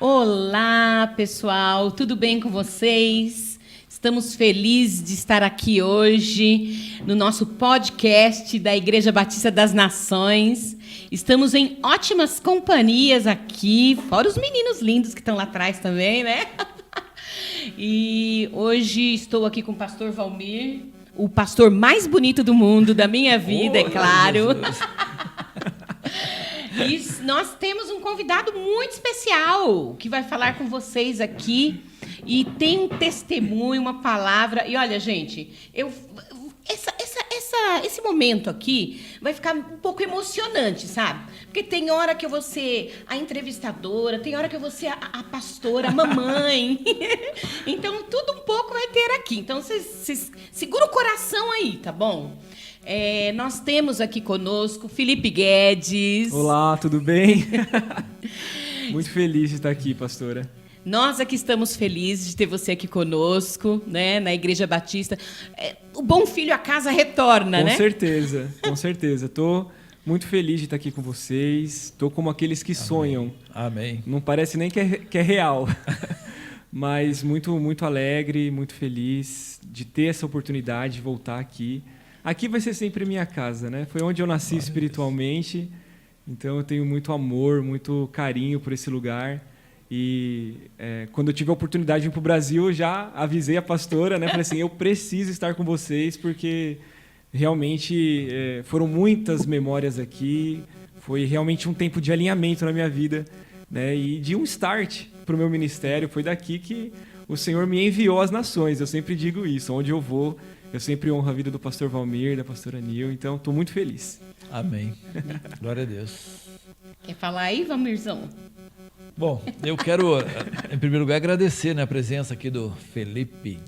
Olá, pessoal, tudo bem com vocês? Estamos felizes de estar aqui hoje no nosso podcast da Igreja Batista das Nações. Estamos em ótimas companhias aqui, fora os meninos lindos que estão lá atrás também, né? E hoje estou aqui com o pastor Valmir, o pastor mais bonito do mundo, da minha vida, é claro. E nós temos um convidado muito especial que vai falar com vocês aqui e tem um testemunho, uma palavra. E olha, gente, esse momento aqui vai ficar um pouco emocionante, sabe? Porque tem hora que eu vou ser a entrevistadora, tem hora que eu vou ser a pastora, a mamãe. Então, tudo um pouco vai ter aqui. Então, vocês segura o coração aí, tá bom? Nós temos aqui conosco Felipe Guedes. Olá, tudo bem? Muito feliz de estar aqui, pastora. Nós aqui estamos felizes de ter você aqui conosco, né, na Igreja Batista. O bom filho a casa retorna, né? Com certeza. Estou muito feliz de estar aqui com vocês. Estou como aqueles que sonham. Amém. Não parece nem que é real, mas muito, muito alegre, muito feliz de ter essa oportunidade de voltar aqui. Aqui vai ser sempre minha casa, né? Foi onde eu nasci espiritualmente, então eu tenho muito amor, muito carinho por esse lugar. E quando eu tive a oportunidade de vir para o Brasil, eu já avisei a pastora, né? Falei assim, eu preciso estar com vocês, porque realmente foram muitas memórias aqui, foi realmente um tempo de alinhamento na minha vida, né? E de um start para o meu ministério. Foi daqui que o Senhor me enviou às nações, eu sempre digo isso, onde eu vou, eu sempre honro a vida do pastor Valmir, da pastora Nil, então estou muito feliz. Amém. Glória a Deus. Quer falar aí, Valmirzão? Bom, eu quero, em primeiro lugar, agradecer, né, a presença aqui do Felipe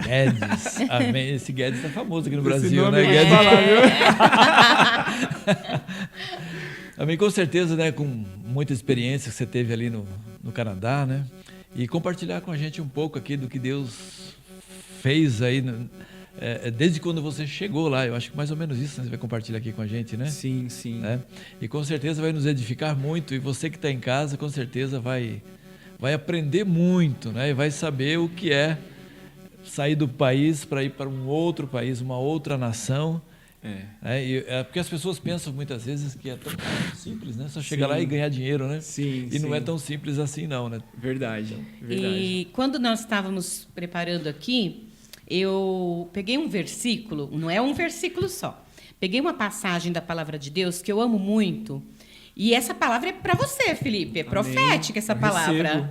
Guedes. Amém. Esse Guedes é famoso aqui no Brasil, né? Guedes. Amém, com certeza, né, com muita experiência que você teve ali no Canadá, né? E compartilhar com a gente um pouco aqui do que Deus fez aí, desde quando você chegou lá. Eu acho que mais ou menos isso, né, você vai compartilhar aqui com a gente, né? Sim, sim. E com certeza vai nos edificar muito, e você que está em casa com certeza vai aprender muito, né? E vai saber o que é sair do país para ir para um outro país, uma outra nação. Porque as pessoas pensam muitas vezes que é tão simples, né? Só chegar lá e ganhar dinheiro, né? Sim, e não é tão simples assim não, né? Verdade. E quando nós estávamos preparando aqui, eu peguei um versículo, não é um versículo só. Peguei uma passagem da Palavra de Deus que eu amo muito. E essa palavra é para você, Felipe. É profética essa palavra. Recebo.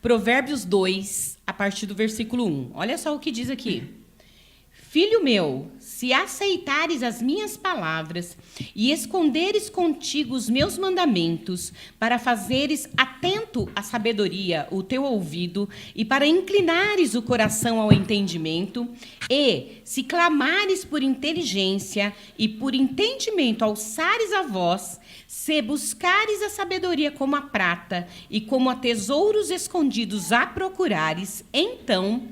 Provérbios 2, a partir do versículo 1. Olha só o que diz aqui. Filho meu, se aceitares as minhas palavras e esconderes contigo os meus mandamentos, para fazeres atento à sabedoria o teu ouvido e para inclinares o coração ao entendimento, e se clamares por inteligência e por entendimento alçares a voz, se buscares a sabedoria como a prata e como a tesouros escondidos a procurares, então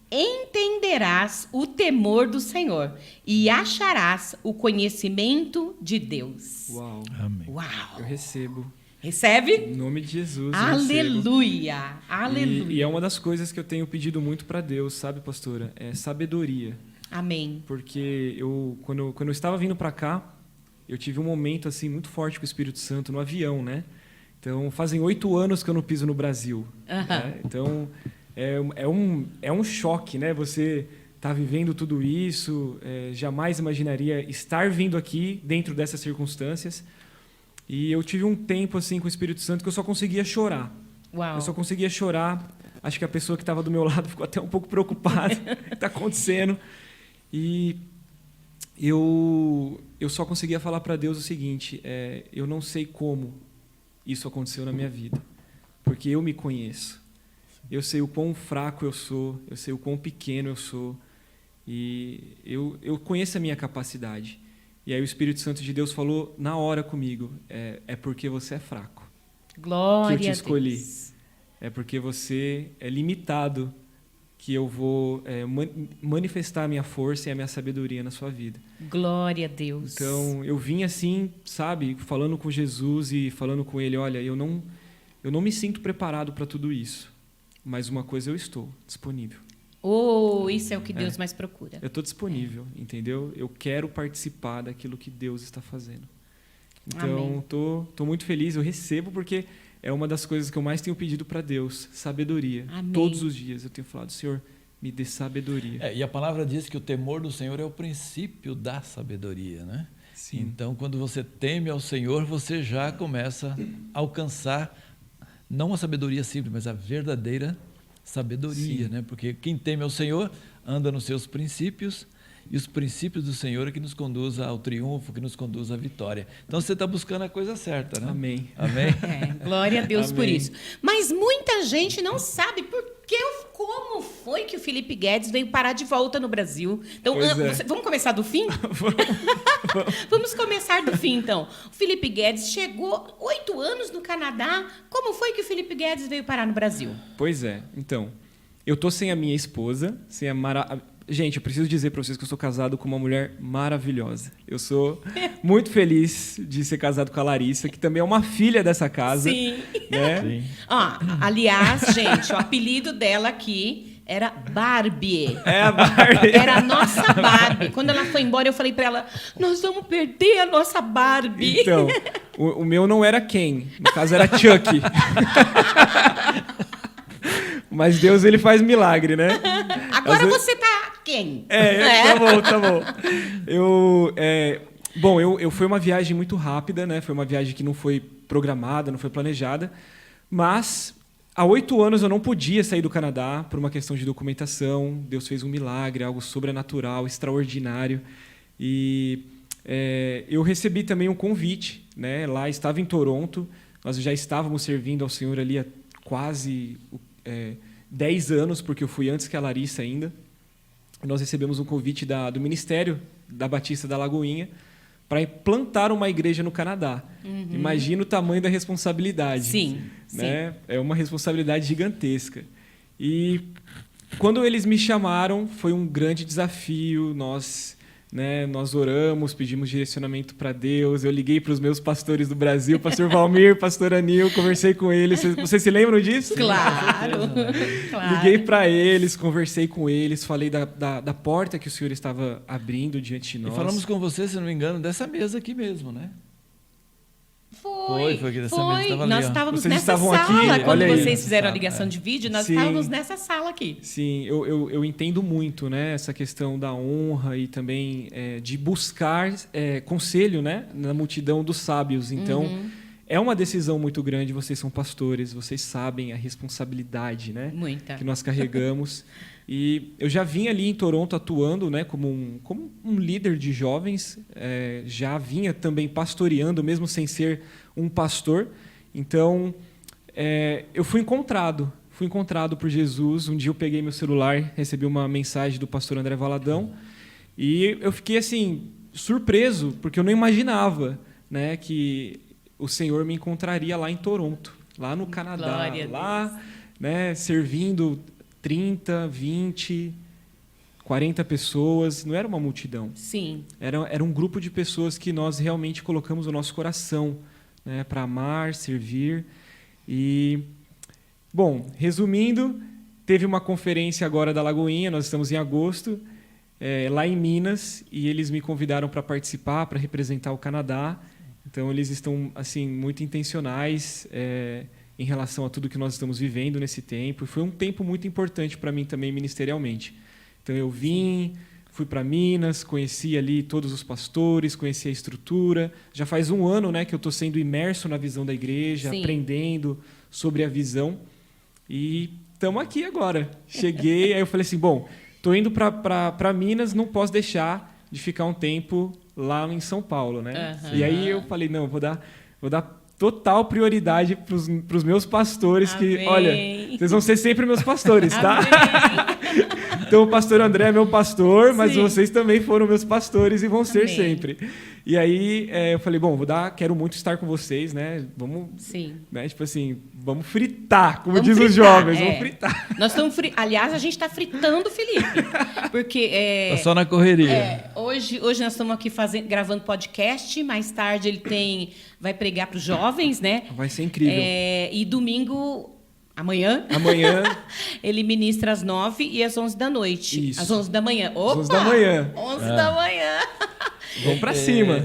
entenderás o temor do Senhor e acharás o conhecimento de Deus. Uau. Amém. Uau. Eu recebo. Recebe? Em nome de Jesus. Aleluia. Aleluia. E é uma das coisas que eu tenho pedido muito para Deus, sabe, pastora? É sabedoria. Amém. Porque quando eu estava vindo para cá, eu tive um momento assim muito forte com o Espírito Santo no avião, né? Então, fazem 8 anos que eu não piso no Brasil. Né? Então, é um choque, né? Você tá vivendo tudo isso, jamais imaginaria estar vindo aqui dentro dessas circunstâncias. E eu tive um tempo assim com o Espírito Santo que eu só conseguia chorar. Uau. Eu só conseguia chorar. Acho que a pessoa que estava do meu lado ficou até um pouco preocupada. O que está acontecendo? E eu só conseguia falar para Deus o seguinte: eu não sei como isso aconteceu na minha vida, porque eu me conheço. Eu sei o quão fraco eu sou, eu sei o quão pequeno eu sou, e eu conheço a minha capacidade. E aí o Espírito Santo de Deus falou na hora comigo: é porque você é fraco. Glória que eu te escolhi. a Deus. É porque você é limitado que eu vou manifestar a minha força e a minha sabedoria na sua vida. Glória a Deus. Então, eu vim assim, sabe, falando com Jesus e falando com Ele: olha, eu eu não me sinto preparado para tudo isso, mas uma coisa eu estou disponível. Isso é o que Deus mais procura. Eu estou disponível, entendeu? Eu quero participar daquilo que Deus está fazendo. Então, tô muito feliz, eu recebo porque é uma das coisas que eu mais tenho pedido para Deus, sabedoria. Amém. Todos os dias eu tenho falado, Senhor, me dê sabedoria. E a palavra diz que o temor do Senhor é o princípio da sabedoria, né? Sim. Então, quando você teme ao Senhor, você já começa a alcançar não a sabedoria simples, mas a verdadeira sabedoria, né? Porque quem teme ao Senhor anda nos seus princípios, e os princípios do Senhor é que nos conduz ao triunfo, que nos conduz à vitória. Então você está buscando a coisa certa, né? Amém. Amém? Glória a Deus por Amém. isso. Mas muita gente não sabe como foi que o Felipe Guedes veio parar de volta no Brasil. Então, vamos começar do fim? Vamos começar do fim, então. O Felipe Guedes chegou 8 anos no Canadá. Como foi que o Felipe Guedes veio parar no Brasil? Pois é. Então, eu tô sem a minha esposa, sem a Gente, eu preciso dizer para vocês que eu sou casado com uma mulher maravilhosa. Eu sou muito feliz de ser casado com a Larissa, que também é uma filha dessa casa. Sim. Né? Sim. Aliás, gente, o apelido dela aqui era Barbie. É a Barbie. Era a nossa Barbie. Quando ela foi embora, eu falei para ela, nós vamos perder a nossa Barbie. Então, o meu não era Ken, no caso era Chuck. Mas Deus, ele faz milagre, né? Agora você tá quem? Tá bom. Foi uma viagem muito rápida, né? Foi uma viagem que não foi programada, não foi planejada. Mas, há 8 anos eu não podia sair do Canadá por uma questão de documentação. Deus fez um milagre, algo sobrenatural, extraordinário. E eu recebi também um convite, né? Lá estava em Toronto. Nós já estávamos servindo ao Senhor ali há quase 10 anos, porque eu fui antes que a Larissa ainda. Nós recebemos um convite do Ministério da Batista da Lagoinha para implantar uma igreja no Canadá. Uhum. Imagina o tamanho da responsabilidade. Sim, né? Sim. É uma responsabilidade gigantesca. E quando eles me chamaram, foi um grande desafio. Nós oramos, pedimos direcionamento para Deus. Eu liguei para os meus pastores do Brasil, pastor Valmir, pastor Anil, conversei com eles. Vocês se lembram disso? Claro. Liguei para eles, conversei com eles, falei da porta que o Senhor estava abrindo diante de nós. E falamos com você, se não me engano, dessa mesa aqui mesmo, né? Foi aqui dessa mesa. Estava nós ali, estávamos vocês nessa estavam sala. aqui, Quando olha aí. vocês fizeram a ligação de vídeo, nós estávamos nessa sala aqui. Sim, eu entendo muito, né, essa questão da honra e também de buscar conselho, né, na multidão dos sábios. Então, é uma decisão muito grande. Vocês são pastores, vocês sabem a responsabilidade, né, que nós carregamos. E eu já vim ali em Toronto atuando, né, como um líder de jovens, já vinha também pastoreando, mesmo sem ser um pastor. Então, eu fui encontrado por Jesus. Um dia eu peguei meu celular, recebi uma mensagem do pastor André Valadão, e eu fiquei assim surpreso, porque eu não imaginava, né, que o Senhor me encontraria lá em Toronto, lá no Canadá, lá, né, servindo 30, 20, 40 pessoas. Não era uma multidão. Sim. Era um grupo de pessoas que nós realmente colocamos o nosso coração, né, para amar, servir. E, bom, resumindo, teve uma conferência agora da Lagoinha, nós estamos em agosto, lá em Minas, e eles me convidaram para participar, para representar o Canadá. Então, eles estão assim muito intencionais em relação a tudo que nós estamos vivendo nesse tempo. E foi um tempo muito importante para mim também ministerialmente. Então, eu fui para Minas, conheci ali todos os pastores, conheci a estrutura. Já faz 1 ano, né, que eu estou sendo imerso na visão da igreja, aprendendo sobre a visão. E estamos aqui agora. Cheguei, aí eu falei assim, bom, estou indo para Minas, não posso deixar de ficar um tempo lá em São Paulo, né? E aí eu falei, não, vou dar total prioridade para os meus pastores. Amém. Que, olha, vocês vão ser sempre meus pastores, tá? Então o pastor André é meu pastor, mas vocês também foram meus pastores e vão ser sempre. E aí eu falei, bom, quero muito estar com vocês, né? Vamos, Sim. né? Tipo assim, vamos fritar, como Vamos diz os fritar, jovens, vamos fritar. Nós estamos Aliás, a gente está fritando o Felipe. Porque Tá só na correria. hoje nós estamos aqui gravando podcast, mais tarde ele vai pregar para os jovens, né? Vai ser incrível. E domingo, amanhã, ele ministra às 9 e às 11 da noite. Isso. Às 11 da manhã. Opa! Às 11 da manhã. 11 da manhã. Vamos para cima.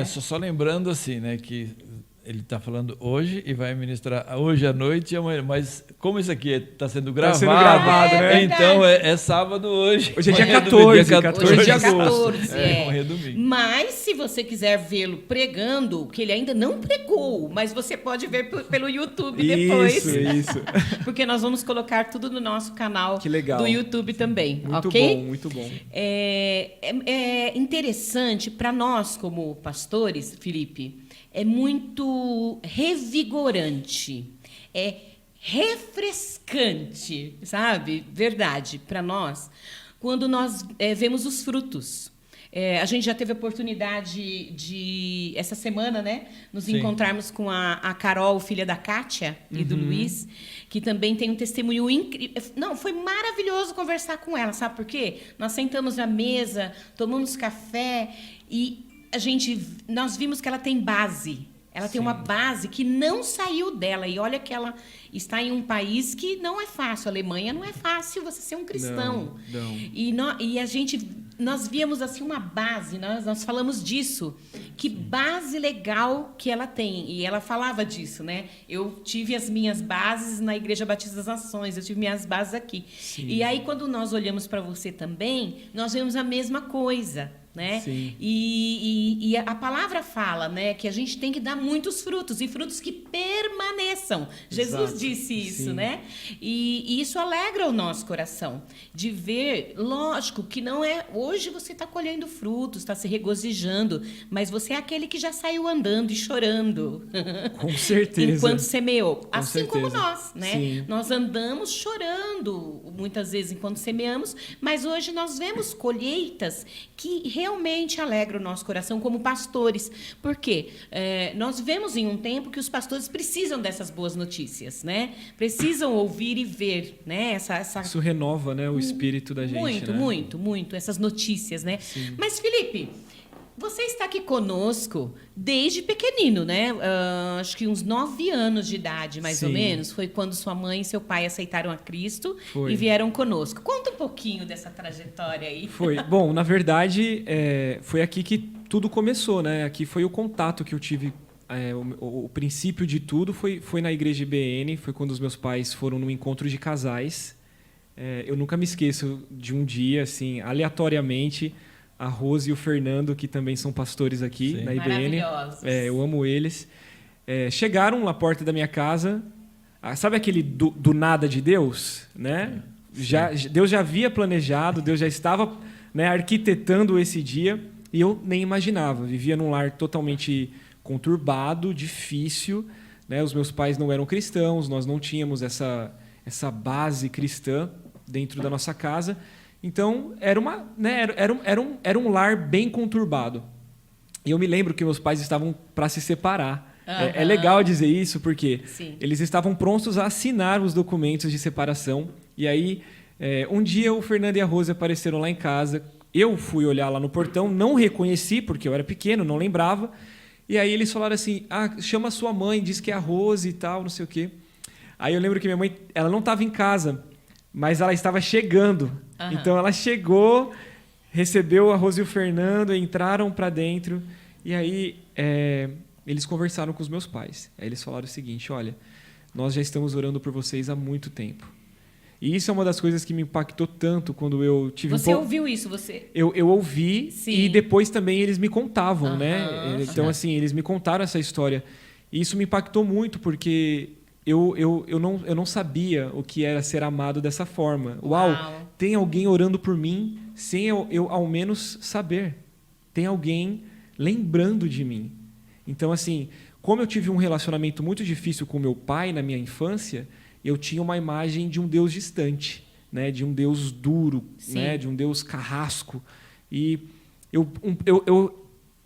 Só lembrando assim, né, que ele está falando hoje e vai ministrar hoje à noite e amanhã. Mas como isso aqui está sendo gravado, né? Então é sábado hoje. Hoje é dia Amanhã 14, dia 14 Hoje é de dia agosto. 14, Amanhã é domingo. Mas se você quiser vê-lo pregando, que ele ainda não pregou, mas você pode ver pelo YouTube depois. Isso. Porque nós vamos colocar tudo no nosso canal Que legal. do YouTube também, Muito ok? bom, muito bom. É interessante para nós, como pastores, Felipe, é muito revigorante, é refrescante, sabe? Verdade, para nós, quando nós vemos os frutos. A gente já teve a oportunidade de, essa semana, né, nos encontrarmos com a Carol, filha da Kátia e do Luiz, que também tem um testemunho incrível. Não, foi maravilhoso conversar com ela, sabe por quê? Nós sentamos na mesa, tomamos café e nós vimos que ela tem base. Ela tem uma base que não saiu dela. E olha que ela está em um país que não é fácil. A Alemanha não é fácil você ser um cristão. Não. E nós víamos assim uma base, nós falamos disso. Que base legal que ela tem. E ela falava disso, né? Eu tive as minhas bases na Igreja Batista das Nações, eu tive minhas bases aqui. Sim. E aí, quando nós olhamos para você também, nós vemos a mesma coisa. Né? E a palavra fala, né, que a gente tem que dar muitos frutos e frutos que permaneçam. Jesus disse isso, né? E isso alegra o nosso coração de ver, lógico, que não é hoje você está colhendo frutos, está se regozijando, mas você é aquele que já saiu andando e chorando. Com certeza. Enquanto semeou. Com assim certeza. como nós, né? Sim. Nós andamos chorando muitas vezes enquanto semeamos, mas hoje nós vemos colheitas que realmente alegra o nosso coração como pastores. Por quê? Nós vivemos em um tempo que os pastores precisam dessas boas notícias, né? Precisam ouvir e ver, né? Isso renova, né, o espírito da gente. Muito, né? muito, essas notícias, né? Sim. Mas, Felipe, você está aqui conosco desde pequenino, né? Acho que uns 9 anos de idade, mais ou menos, foi quando sua mãe e seu pai aceitaram a Cristo e vieram conosco. Conta um pouquinho dessa trajetória aí. Foi. Bom, na verdade, foi aqui que tudo começou, né? Aqui foi o contato que eu tive. O princípio de tudo foi na igreja IBN, foi quando os meus pais foram num encontro de casais. Eu nunca me esqueço de um dia, assim, aleatoriamente, a Rose e o Fernando, que também são pastores aqui na IBN. Maravilhosos. Eu amo eles. Chegaram na porta da minha casa. Sabe aquele do nada de Deus? Né? Deus já havia planejado, Deus já estava, né, arquitetando esse dia e eu nem imaginava. Vivia num lar totalmente conturbado, difícil. Né? Os meus pais não eram cristãos, nós não tínhamos essa base cristã dentro da nossa casa. Então, era um lar bem conturbado. E eu me lembro que meus pais estavam para se separar. É legal dizer isso, porque eles estavam prontos a assinar os documentos de separação. E aí, um dia, o Fernando e a Rose apareceram lá em casa. Eu fui olhar lá no portão, não reconheci, porque eu era pequeno, não lembrava. E aí eles falaram assim, chama sua mãe, diz que é a Rose e tal, não sei o quê. Aí eu lembro que minha mãe, ela não estava em casa, mas ela estava chegando. Então ela chegou, recebeu a Rose e o Fernando, entraram para dentro e aí eles conversaram com os meus pais. Aí eles falaram o seguinte, olha, nós já estamos orando por vocês há muito tempo. E isso é uma das coisas que me impactou tanto quando eu tive Você ouviu isso? Eu ouvi e depois também eles me contavam, né? Então, assim, eles me contaram essa história. E isso me impactou muito porque eu não sabia o que era ser amado dessa forma. Uau, tem alguém orando por mim sem eu ao menos saber. Tem alguém lembrando de mim. Então, assim, como eu tive um relacionamento muito difícil com meu pai na minha infância, eu tinha uma imagem de um Deus distante, né? De um Deus duro, né? De um Deus carrasco. E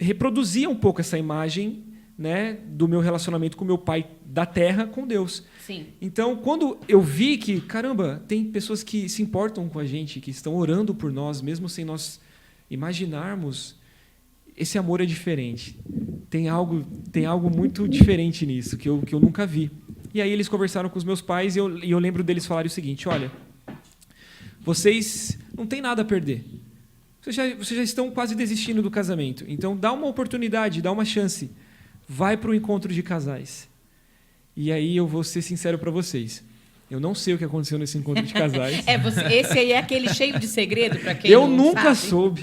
reproduzia um pouco essa imagem, né, do meu relacionamento com meu pai da terra com Deus. Sim. Então, quando eu vi que, caramba, tem pessoas que se importam com a gente, que estão orando por nós, mesmo sem nós imaginarmos, esse amor é diferente. Tem algo muito diferente nisso, que eu nunca vi. E aí eles conversaram com os meus pais e eu lembro deles falarem o seguinte: olha, vocês não têm nada a perder. Vocês já estão quase desistindo do casamento. Então, dá uma oportunidade, dá uma chance. Vai para o encontro de casais. E aí eu vou ser sincero para vocês. Eu não sei o que aconteceu nesse encontro de casais. Esse aí é aquele cheio de segredo para quem eu não nunca sabe. soube.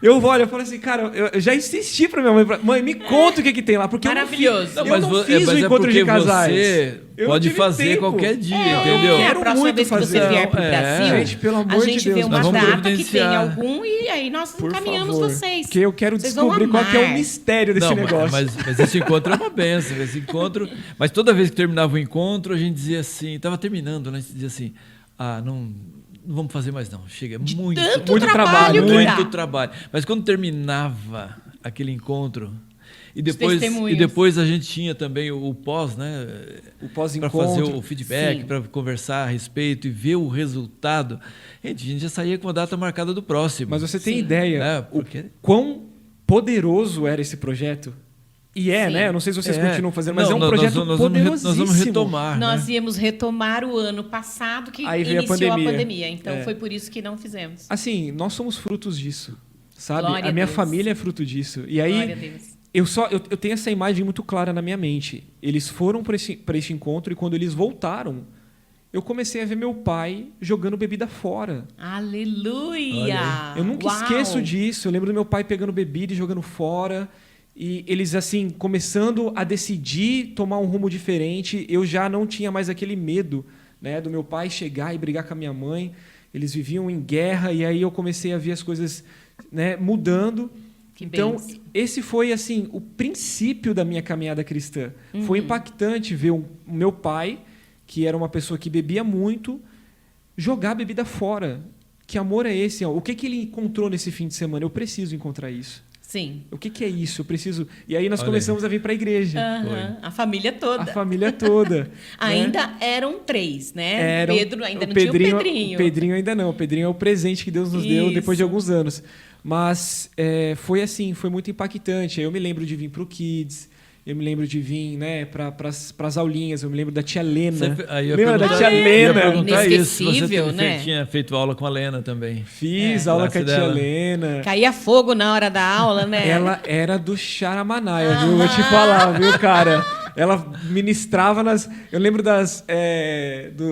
Eu falo assim, cara, eu já insisti para minha mãe. Mãe, me conta o que tem lá. Porque Maravilhoso. eu não fiz o encontro de casais. Você Eu não pode tive fazer tempo. qualquer dia, Eu entendeu? quero a próxima muito vez que você fazer. vier para o Brasil, Gente, pelo amor a de gente Deus, vê uma nós vamos data que tem providenciar. algum e aí nós Por encaminhamos favor, vocês. porque eu quero Vocês vão descobrir qual que é o amar. mistério desse Não, negócio. mas esse encontro é uma benção. Esse encontro, mas toda vez que terminava o encontro, a gente dizia assim, estava terminando, né? A gente dizia assim, não vamos fazer mais não, chega, De muito tanto trabalho que dá. muito trabalho. Mas quando terminava aquele encontro e depois testemunhos. a gente tinha também o pós, né? O Para pós-encontro. fazer o feedback, Sim. para conversar a respeito e ver o resultado. Gente, a gente já saía com a data marcada do próximo. Mas você tem Sim. ideia É, porque- quão poderoso era esse projeto? E Sim. né? Eu não sei se vocês É. continuam fazendo, mas Não, é um nós projeto vamos poderosíssimo. Nós vamos retomar. Nós né? íamos retomar o ano passado que Aí veio a iniciou a pandemia. pandemia. Então É. foi por isso que não fizemos. Assim, nós somos frutos disso, sabe? Glória A a minha Deus. família é fruto disso. E Glória a aí, Deus. eu tenho essa imagem muito clara na minha mente. Eles foram para esse encontro e quando eles voltaram, eu comecei a ver meu pai jogando bebida fora. Aleluia! Eu nunca Uau. esqueço disso. Eu lembro do meu pai pegando bebida e jogando fora. E eles, assim, começando a decidir tomar um rumo diferente. Eu já não tinha mais aquele medo, né, do meu pai chegar e brigar com a minha mãe. Eles viviam em guerra e aí eu comecei a ver as coisas, né, mudando. Que Então, bênção. esse foi, assim, o princípio da minha caminhada cristã. Foi impactante ver o meu pai, que era uma pessoa que bebia muito, jogar a bebida fora. Que amor é esse? O que ele encontrou nesse fim de semana? Eu preciso encontrar isso. Sim. O que é isso? Eu preciso. E aí nós Olha começamos a vir para a igreja. Aham. A família toda. A família toda. né? Ainda eram 3, né? Eram- Pedro ainda não tinha o Pedrinho. O Pedrinho ainda não. O Pedrinho é o presente que Deus nos deu Isso. depois de alguns anos. Mas foi assim, foi muito impactante. Eu me lembro de vir para o Kids. Eu me lembro de vir, né, para as aulinhas. Eu me lembro da tia Lena. Aí eu ia Lembra da perguntar- tia ia Lena? perguntar isso. Se você Inesquecível, né? tinha feito aula com a Lena também. Fiz aula com a classe tia dela. Lena. Caía fogo na hora da aula, né? Ela era do Charamanaia, viu? Vou te falar, viu, cara? Ela ministrava nas... Eu lembro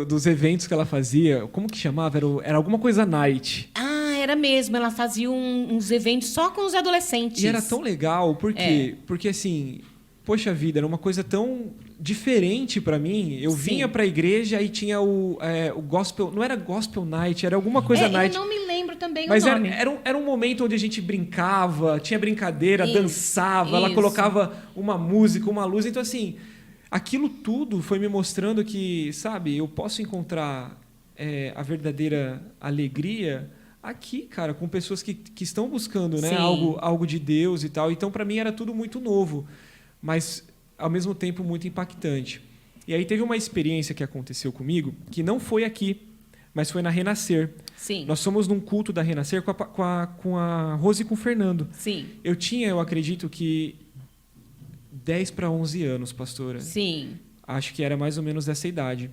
dos eventos que ela fazia. Como que chamava? Era alguma coisa night. Era mesmo. Ela fazia uns eventos só com os adolescentes. E era tão legal, por quê? Porque, assim, poxa vida, era uma coisa tão diferente pra mim. Eu Sim. vinha pra igreja e tinha o gospel... Não era gospel night, era alguma coisa night. Eu não me lembro também Mas o nome. era um momento onde a gente brincava, tinha brincadeira, Isso, dançava, ela isso. colocava uma música, uma luz. Então, assim, aquilo tudo foi me mostrando que, sabe, eu posso encontrar a verdadeira alegria aqui, cara, com pessoas que estão buscando, né, Sim. algo de Deus e tal. Então, para mim, era tudo muito novo, mas, ao mesmo tempo, muito impactante. E aí teve uma experiência que aconteceu comigo, que não foi aqui, mas foi na Renascer. Sim. Nós fomos num culto da Renascer com a Rose e com o Fernando. Sim. Eu acredito que 10 para 11 anos, pastora. Sim. Acho que era mais ou menos dessa idade.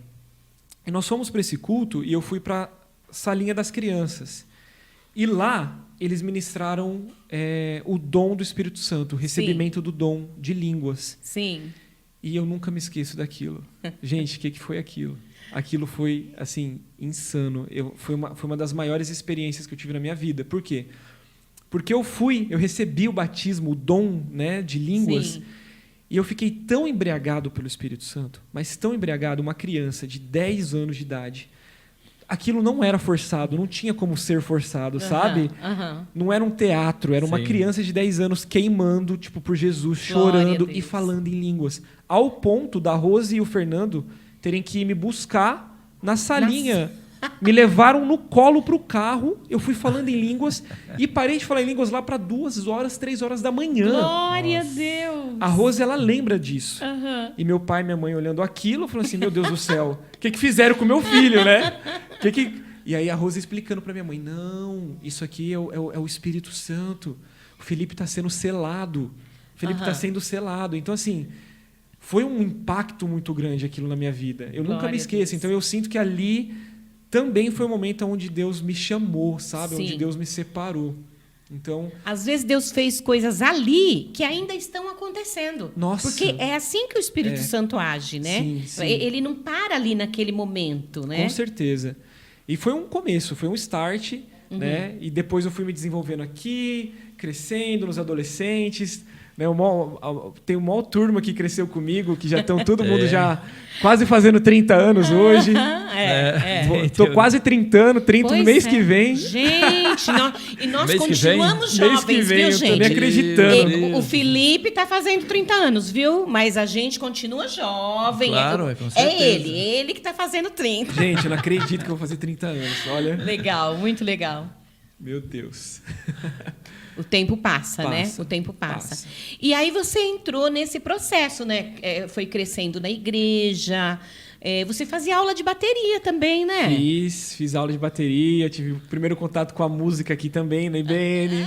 E nós fomos para esse culto e eu fui para a salinha das crianças. E lá eles ministraram o dom do Espírito Santo, o recebimento do dom de línguas. Sim. E eu nunca me esqueço daquilo. Gente, o que foi aquilo? Aquilo foi, assim, insano. Foi uma das maiores experiências que eu tive na minha vida. Por quê? Porque eu recebi o batismo, o dom, né, de línguas, Sim. e eu fiquei tão embriagado pelo Espírito Santo, mas tão embriagado, uma criança de 10 anos de idade. Aquilo não era forçado, não tinha como ser forçado, sabe? Aham. Não era um teatro, era uma Sim. criança de 10 anos queimando, tipo, por Jesus, Glória a chorando Deus. e falando em línguas. Ao ponto da Rose e o Fernando terem que ir me buscar na salinha Me levaram no colo pro carro, eu fui falando em línguas e parei de falar em línguas lá para 2 horas, 3 horas da manhã. Glória a Deus. A Rose, ela lembra disso. Aham. E meu pai e minha mãe olhando aquilo, falando assim, meu Deus do céu, o que fizeram com meu filho, né? E aí a Rose explicando para minha mãe, não, isso aqui é o Espírito Santo. O Felipe está sendo selado. O Felipe está sendo selado. Então, assim, foi um impacto muito grande aquilo na minha vida. Eu nunca me esqueço. Então, eu sinto que ali também foi um momento onde Deus me chamou, sabe? Sim. Onde Deus me separou. Então, às vezes Deus fez coisas ali que ainda estão acontecendo. Nossa. Porque é assim que o Espírito Santo age, né? Sim, sim. Ele não para ali naquele momento, né? com certeza. E foi um começo, foi um start, né? E depois eu fui me desenvolvendo aqui, crescendo nos adolescentes. Né? Tem uma maior turma que cresceu comigo, que já estão todo mundo já quase fazendo 30 anos hoje. Estou quase 30 Pois no mês é. que vem. Gente, e nós Mês que vem? continuamos Mês jovens, que vem, viu, eu tô gente? nem acreditando. O Felipe está fazendo 30 anos, viu? Mas a gente continua jovem. Claro, com É certeza. ele que está fazendo 30. Gente, eu não acredito que eu vou fazer 30 anos. Olha, Legal, muito legal. meu Deus. O tempo passa, né? Passa, O tempo passa. passa. E aí você entrou nesse processo, né? Foi crescendo na igreja. Você fazia aula de bateria também, né? Fiz aula de bateria, tive o primeiro contato com a música aqui também, na IBN.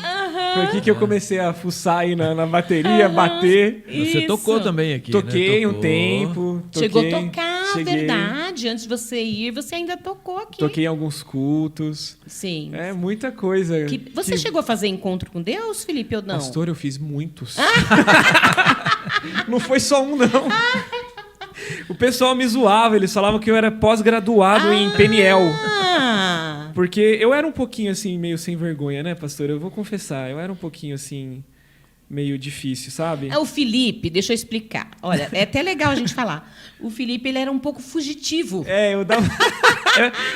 Foi aqui que eu comecei a fuçar aí na bateria, bater. Você Isso. tocou também aqui, Toquei né? um tempo. Chegou a toquei, tocar, cheguei, verdade. Antes de você ir, você ainda tocou aqui. Toquei em alguns cultos. Sim. É muita coisa. Você chegou a fazer encontro com Deus, Felipe, ou não? Pastor, eu fiz muitos. Não foi só um, não. O pessoal me zoava, eles falavam que eu era pós-graduado em Peniel. Ah! Porque eu era um pouquinho assim, meio sem vergonha, né, pastor? Eu vou confessar, eu era um pouquinho assim, meio difícil, sabe? O Felipe, deixa eu explicar. Olha, é até legal a gente falar. O Felipe, ele era um pouco fugitivo. Eu dava.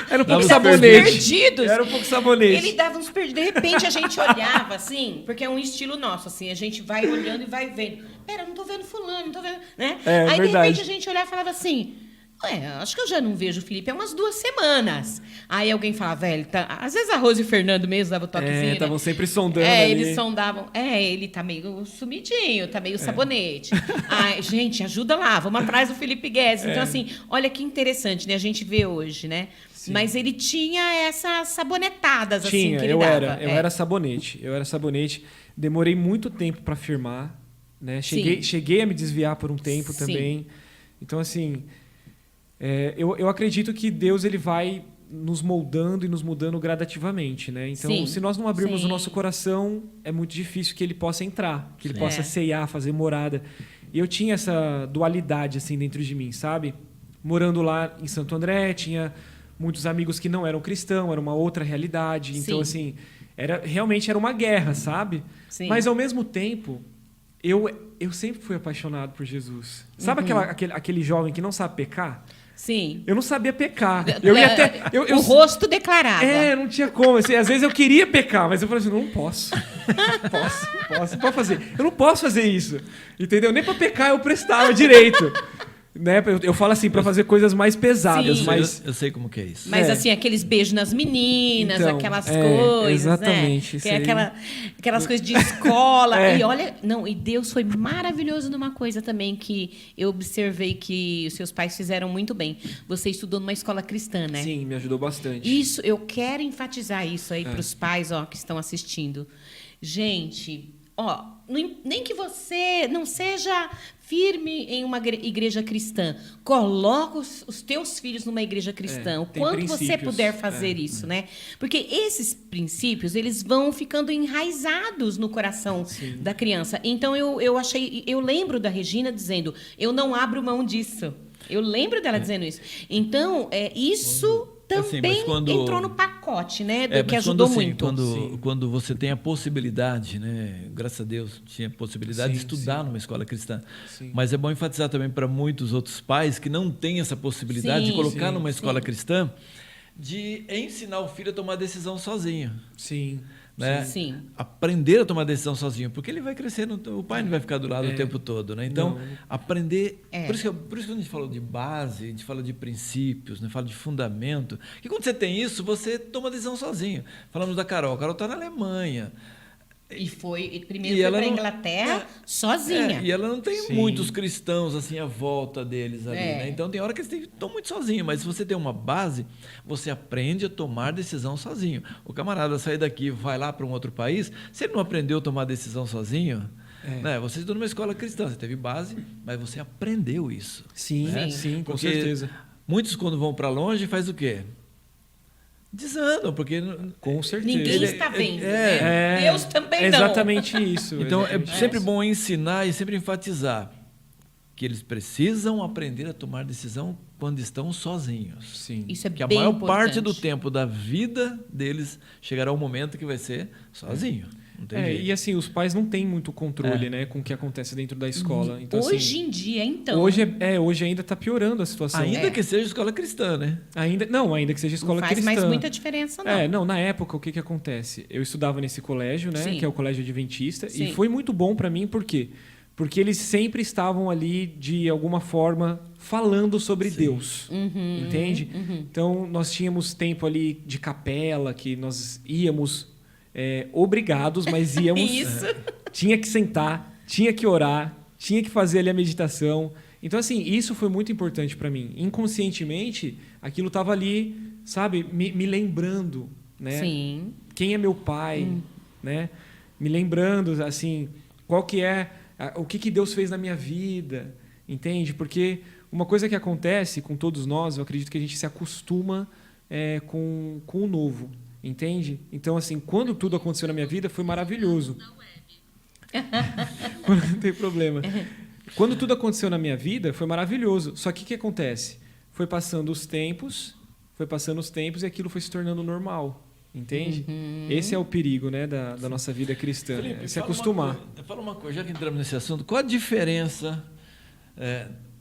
Era um pouco Ele dava uns sabonete. perdidos. Era um pouco sabonete. Ele dava uns perdidos. De repente, a gente olhava assim, porque é um estilo nosso, assim. A gente vai olhando e vai vendo. Pera, não tô vendo fulano, não tô vendo... Né? Aí, verdade. de repente, a gente olhava e falava assim... acho que eu já não vejo o Felipe há umas 2 semanas. Aí alguém falava, velho, às vezes a Rose e o Fernando mesmo davam toquezinho, Estavam né? sempre sondando ali. Eles sondavam. Ele tá meio sumidinho, tá meio sabonete. Ai, gente, ajuda lá, vamos atrás do Felipe Guedes. Então, assim, olha que interessante, né? A gente vê hoje, né? Sim. Mas ele tinha essas sabonetadas, assim, que ele eu dava. era sabonete. Eu era sabonete. Demorei muito tempo para firmar, né? Cheguei a me desviar por um tempo Sim. também. Então, assim, eu acredito que Deus ele vai nos moldando e nos mudando gradativamente, né? Então, Sim. se nós não abrirmos Sim. o nosso coração, é muito difícil que ele possa entrar, que ele possa ceiar, fazer morada. E eu tinha essa dualidade assim dentro de mim, sabe? Morando lá em Santo André, tinha muitos amigos que não eram cristãos, era uma outra realidade. Então, Sim. assim, realmente era uma guerra, sabe? Sim. Mas, ao mesmo tempo, eu sempre fui apaixonado por Jesus. Sabe aquele jovem que não sabe pecar? Sim. Eu não sabia pecar. Eu ia até... O rosto declarava. Não tinha como. Assim, às vezes eu queria pecar, mas eu falei assim, não posso. Não posso fazer. Eu não posso fazer isso. Entendeu? Nem para pecar eu prestava direito. Né? Eu falo assim, para fazer coisas mais pesadas, Sim. mas... Eu sei como que é isso. Mas assim, aqueles beijos nas meninas, Então, aquelas coisas, exatamente, né? isso Que é aí. aquelas coisas de escola. E olha, e Deus foi maravilhoso numa coisa também que eu observei que os seus pais fizeram muito bem. Você estudou numa escola cristã, né? Sim, me ajudou bastante. Isso, eu quero enfatizar isso aí para os pais, que estão assistindo. Gente, nem que você não seja firme em uma igreja cristã, coloca os teus filhos numa igreja cristã, o tem quanto você princípios. puder fazer isso, né? Porque esses princípios, eles vão ficando enraizados no coração da criança. Então, eu lembro da Regina dizendo, eu não abro mão disso. Eu lembro dela dizendo isso. Então, isso... também entrou no pacote, né? Que ajudou muito. Quando você tem a possibilidade, né? Graças a Deus, tinha a possibilidade de estudar numa escola cristã. Sim. Mas é bom enfatizar também para muitos outros pais que não têm essa possibilidade de colocar numa escola cristã, de ensinar o filho a tomar decisão sozinho. Sim. né? Sim. Aprender a tomar decisão sozinho, porque ele vai crescendo, o pai não vai ficar do lado o tempo todo, né? Então, aprender... Por isso que a gente falou de base, a gente fala de princípios, né? Fala de fundamento. E quando você tem isso, você toma decisão sozinho. Falamos da Carol. A Carol está na Alemanha. E foi E primeiro foi ela para a não- Inglaterra sozinha. E ela não tem Sim. muitos cristãos assim à volta deles ali, né? Então tem hora que eles estão muito sozinhos, mas se você tem uma base, você aprende a tomar decisão sozinho. O camarada sai daqui e vai lá para um outro país, se ele não aprendeu a tomar decisão sozinho, né? Você estudou numa escola cristã, você teve base, mas você aprendeu isso. Sim, né? sim, com Porque certeza. muitos quando vão para longe faz o quê? Desandam, porque Com certeza. Ninguém está vendo, é, né? Deus também É não. exatamente isso. Então, é exatamente sempre isso. bom ensinar e sempre enfatizar que eles precisam aprender a tomar decisão quando estão sozinhos. Sim. Isso é Que a bem maior importante. parte do tempo da vida deles chegará um momento que vai ser sozinho. Não tem jeito. E assim, os pais não têm muito controle, né, com o que acontece dentro da escola. Então, Hoje assim, em dia, então. hoje ainda está piorando a situação. Ainda que seja escola cristã, né? Ainda que seja escola não faz cristã. mais muita diferença, não. Não, na época, o que acontece? Eu estudava nesse colégio, né, Sim. que é o Colégio Adventista, Sim. e foi muito bom para mim, por quê? Porque eles sempre estavam ali, de alguma forma, falando sobre Deus, entende? Então, nós tínhamos tempo ali de capela, que nós íamos obrigados, mas íamos... Isso. Tinha que sentar, tinha que orar, tinha que fazer ali a meditação. Então, assim, isso foi muito importante para mim. Inconscientemente, aquilo estava ali, sabe, me lembrando, né? Sim. Quem é meu pai, né? Me lembrando, assim, qual que é, o que Deus fez na minha vida, entende? Porque uma coisa que acontece com todos nós, eu acredito que a gente se acostuma com o novo, entende? Então, assim, quando tudo aconteceu na minha vida, foi maravilhoso. Não tem problema. Quando tudo aconteceu na minha vida, foi maravilhoso. Só que o que acontece? Foi passando os tempos e aquilo foi se tornando normal. Entende? Esse é o perigo, né, da nossa vida cristã. Felipe, É se fala acostumar. fala uma coisa, já que entramos nesse assunto, qual a diferença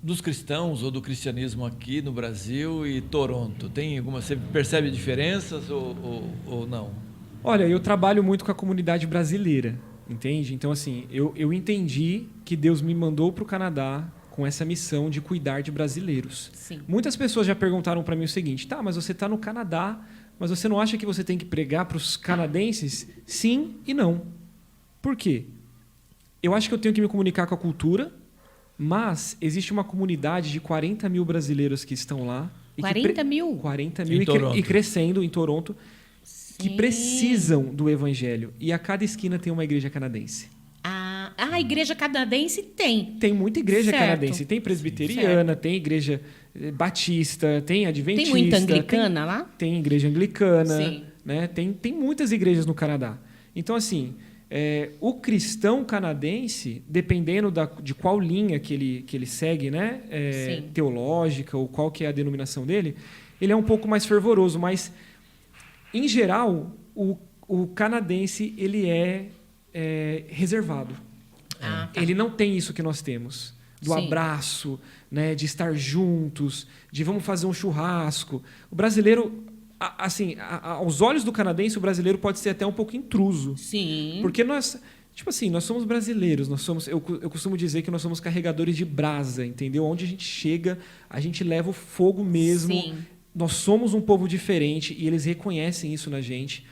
dos cristãos ou do cristianismo aqui no Brasil e Toronto? Tem alguma, você percebe diferenças ou não? Olha, eu trabalho muito com a comunidade brasileira, entende? Então, assim, eu entendi que Deus me mandou para o Canadá com essa missão de cuidar de brasileiros. Sim. Muitas pessoas já perguntaram para mim o seguinte: tá, mas você está no Canadá, mas você não acha que você tem que pregar para os canadenses? Sim e não. Por quê? Eu acho que eu tenho que me comunicar com a cultura, mas existe uma comunidade de 40 mil brasileiros que estão lá. 40 mil? 40 Em mil Toronto. e crescendo em Toronto, que Sim. precisam do evangelho. E a cada esquina tem uma igreja canadense. A igreja canadense tem. Tem muita igreja Certo. canadense. Tem presbiteriana, tem igreja batista, tem adventista. Tem muita anglicana lá? Tem igreja anglicana. Sim. Né? Tem muitas igrejas no Canadá. Então, assim, o cristão canadense, dependendo de qual linha que ele segue, né? Sim. Teológica, ou qual que é a denominação dele, ele é um pouco mais fervoroso. Mas, em geral, o canadense ele é reservado. Tá. Ele não tem isso que nós temos. Do Sim. abraço, né, de estar juntos, de vamos fazer um churrasco. O brasileiro, assim, aos olhos do canadense, o brasileiro pode ser até um pouco intruso. Sim. Porque nós, tipo assim, nós somos brasileiros, eu costumo dizer que nós somos carregadores de brasa, entendeu? Onde a gente chega, a gente leva o fogo mesmo. Sim. Nós somos um povo diferente e eles reconhecem isso na gente.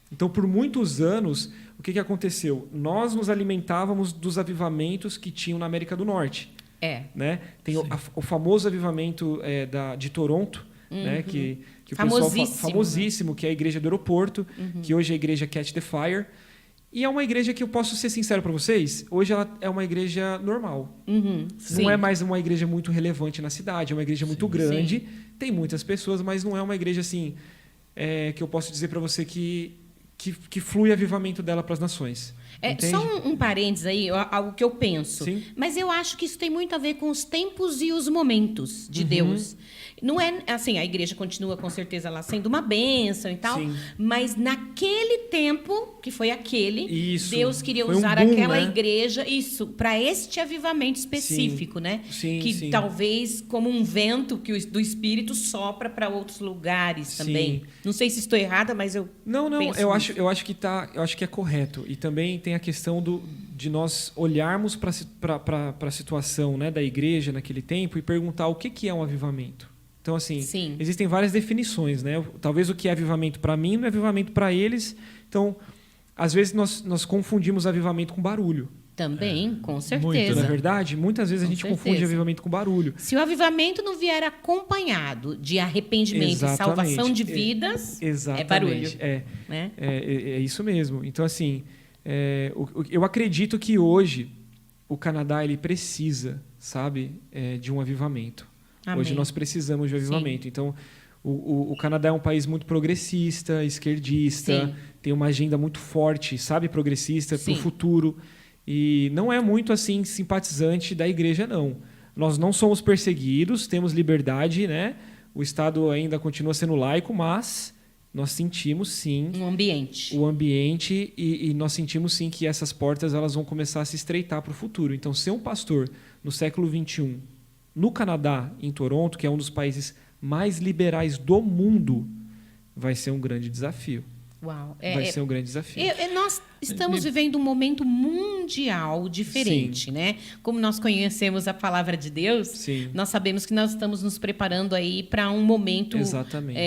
Então, por muitos anos, o que aconteceu? Nós nos alimentávamos dos avivamentos que tinham na América do Norte. Né? Tem o famoso avivamento de Toronto, né? que o pessoal famosíssimo, que é a igreja do aeroporto, que hoje é a igreja Catch the Fire. E é uma igreja que eu posso ser sincero para vocês, hoje ela é uma igreja normal. Sim. Não é mais uma igreja muito relevante na cidade, é uma igreja muito grande, tem muitas pessoas, mas não é uma igreja assim que eu posso dizer para você que flui avivamento dela para as nações. Entende? Só um parênteses aí, algo que eu penso. Sim. Mas eu acho que isso tem muito a ver com os tempos e os momentos de Deus. Não é assim, a igreja continua com certeza lá sendo uma bênção e tal, Sim. mas naquele tempo, que foi aquele, Isso. Deus queria Foi um usar boom, aquela né? igreja, isso, para este avivamento específico, né? Sim, que sim. talvez como um vento que do Espírito sopra para outros lugares Sim. também. Não sei se estou errada, mas eu Não, penso eu nisso. acho que é correto. E também tem a questão de nós olharmos para a situação, né, da igreja naquele tempo e perguntar o que é um avivamento. Então, assim, Sim. existem várias definições, né? Talvez o que é avivamento para mim não é avivamento para eles. Então, às vezes nós confundimos avivamento com barulho. Também, com muito, certeza. Não é verdade? Muitas vezes a Com gente certeza. confunde avivamento com barulho. Se o avivamento não vier acompanhado de arrependimento Exatamente. e salvação de vidas, Exatamente. é barulho. É. Né? É isso mesmo. Então, assim, eu acredito que hoje o Canadá ele precisa, sabe, de um avivamento. Amém. Hoje nós precisamos de um avivamento. Então, o Canadá é um país muito progressista, esquerdista, Sim. tem uma agenda muito forte, sabe, progressista para o Sim. futuro. E não é muito assim simpatizante da igreja, não. Nós não somos perseguidos, temos liberdade, né? O Estado ainda continua sendo laico, mas nós sentimos sim Um ambiente. o ambiente e nós sentimos sim que essas portas elas vão começar a se estreitar para o futuro. Então, ser um pastor no século XXI, no Canadá, em Toronto, que é um dos países mais liberais do mundo, vai ser um grande desafio. Uau. Vai ser um grande desafio. Nós estamos vivendo um momento mundial diferente, né? Como nós conhecemos a palavra de Deus, Sim. nós sabemos que nós estamos nos preparando aí para um momento Exatamente.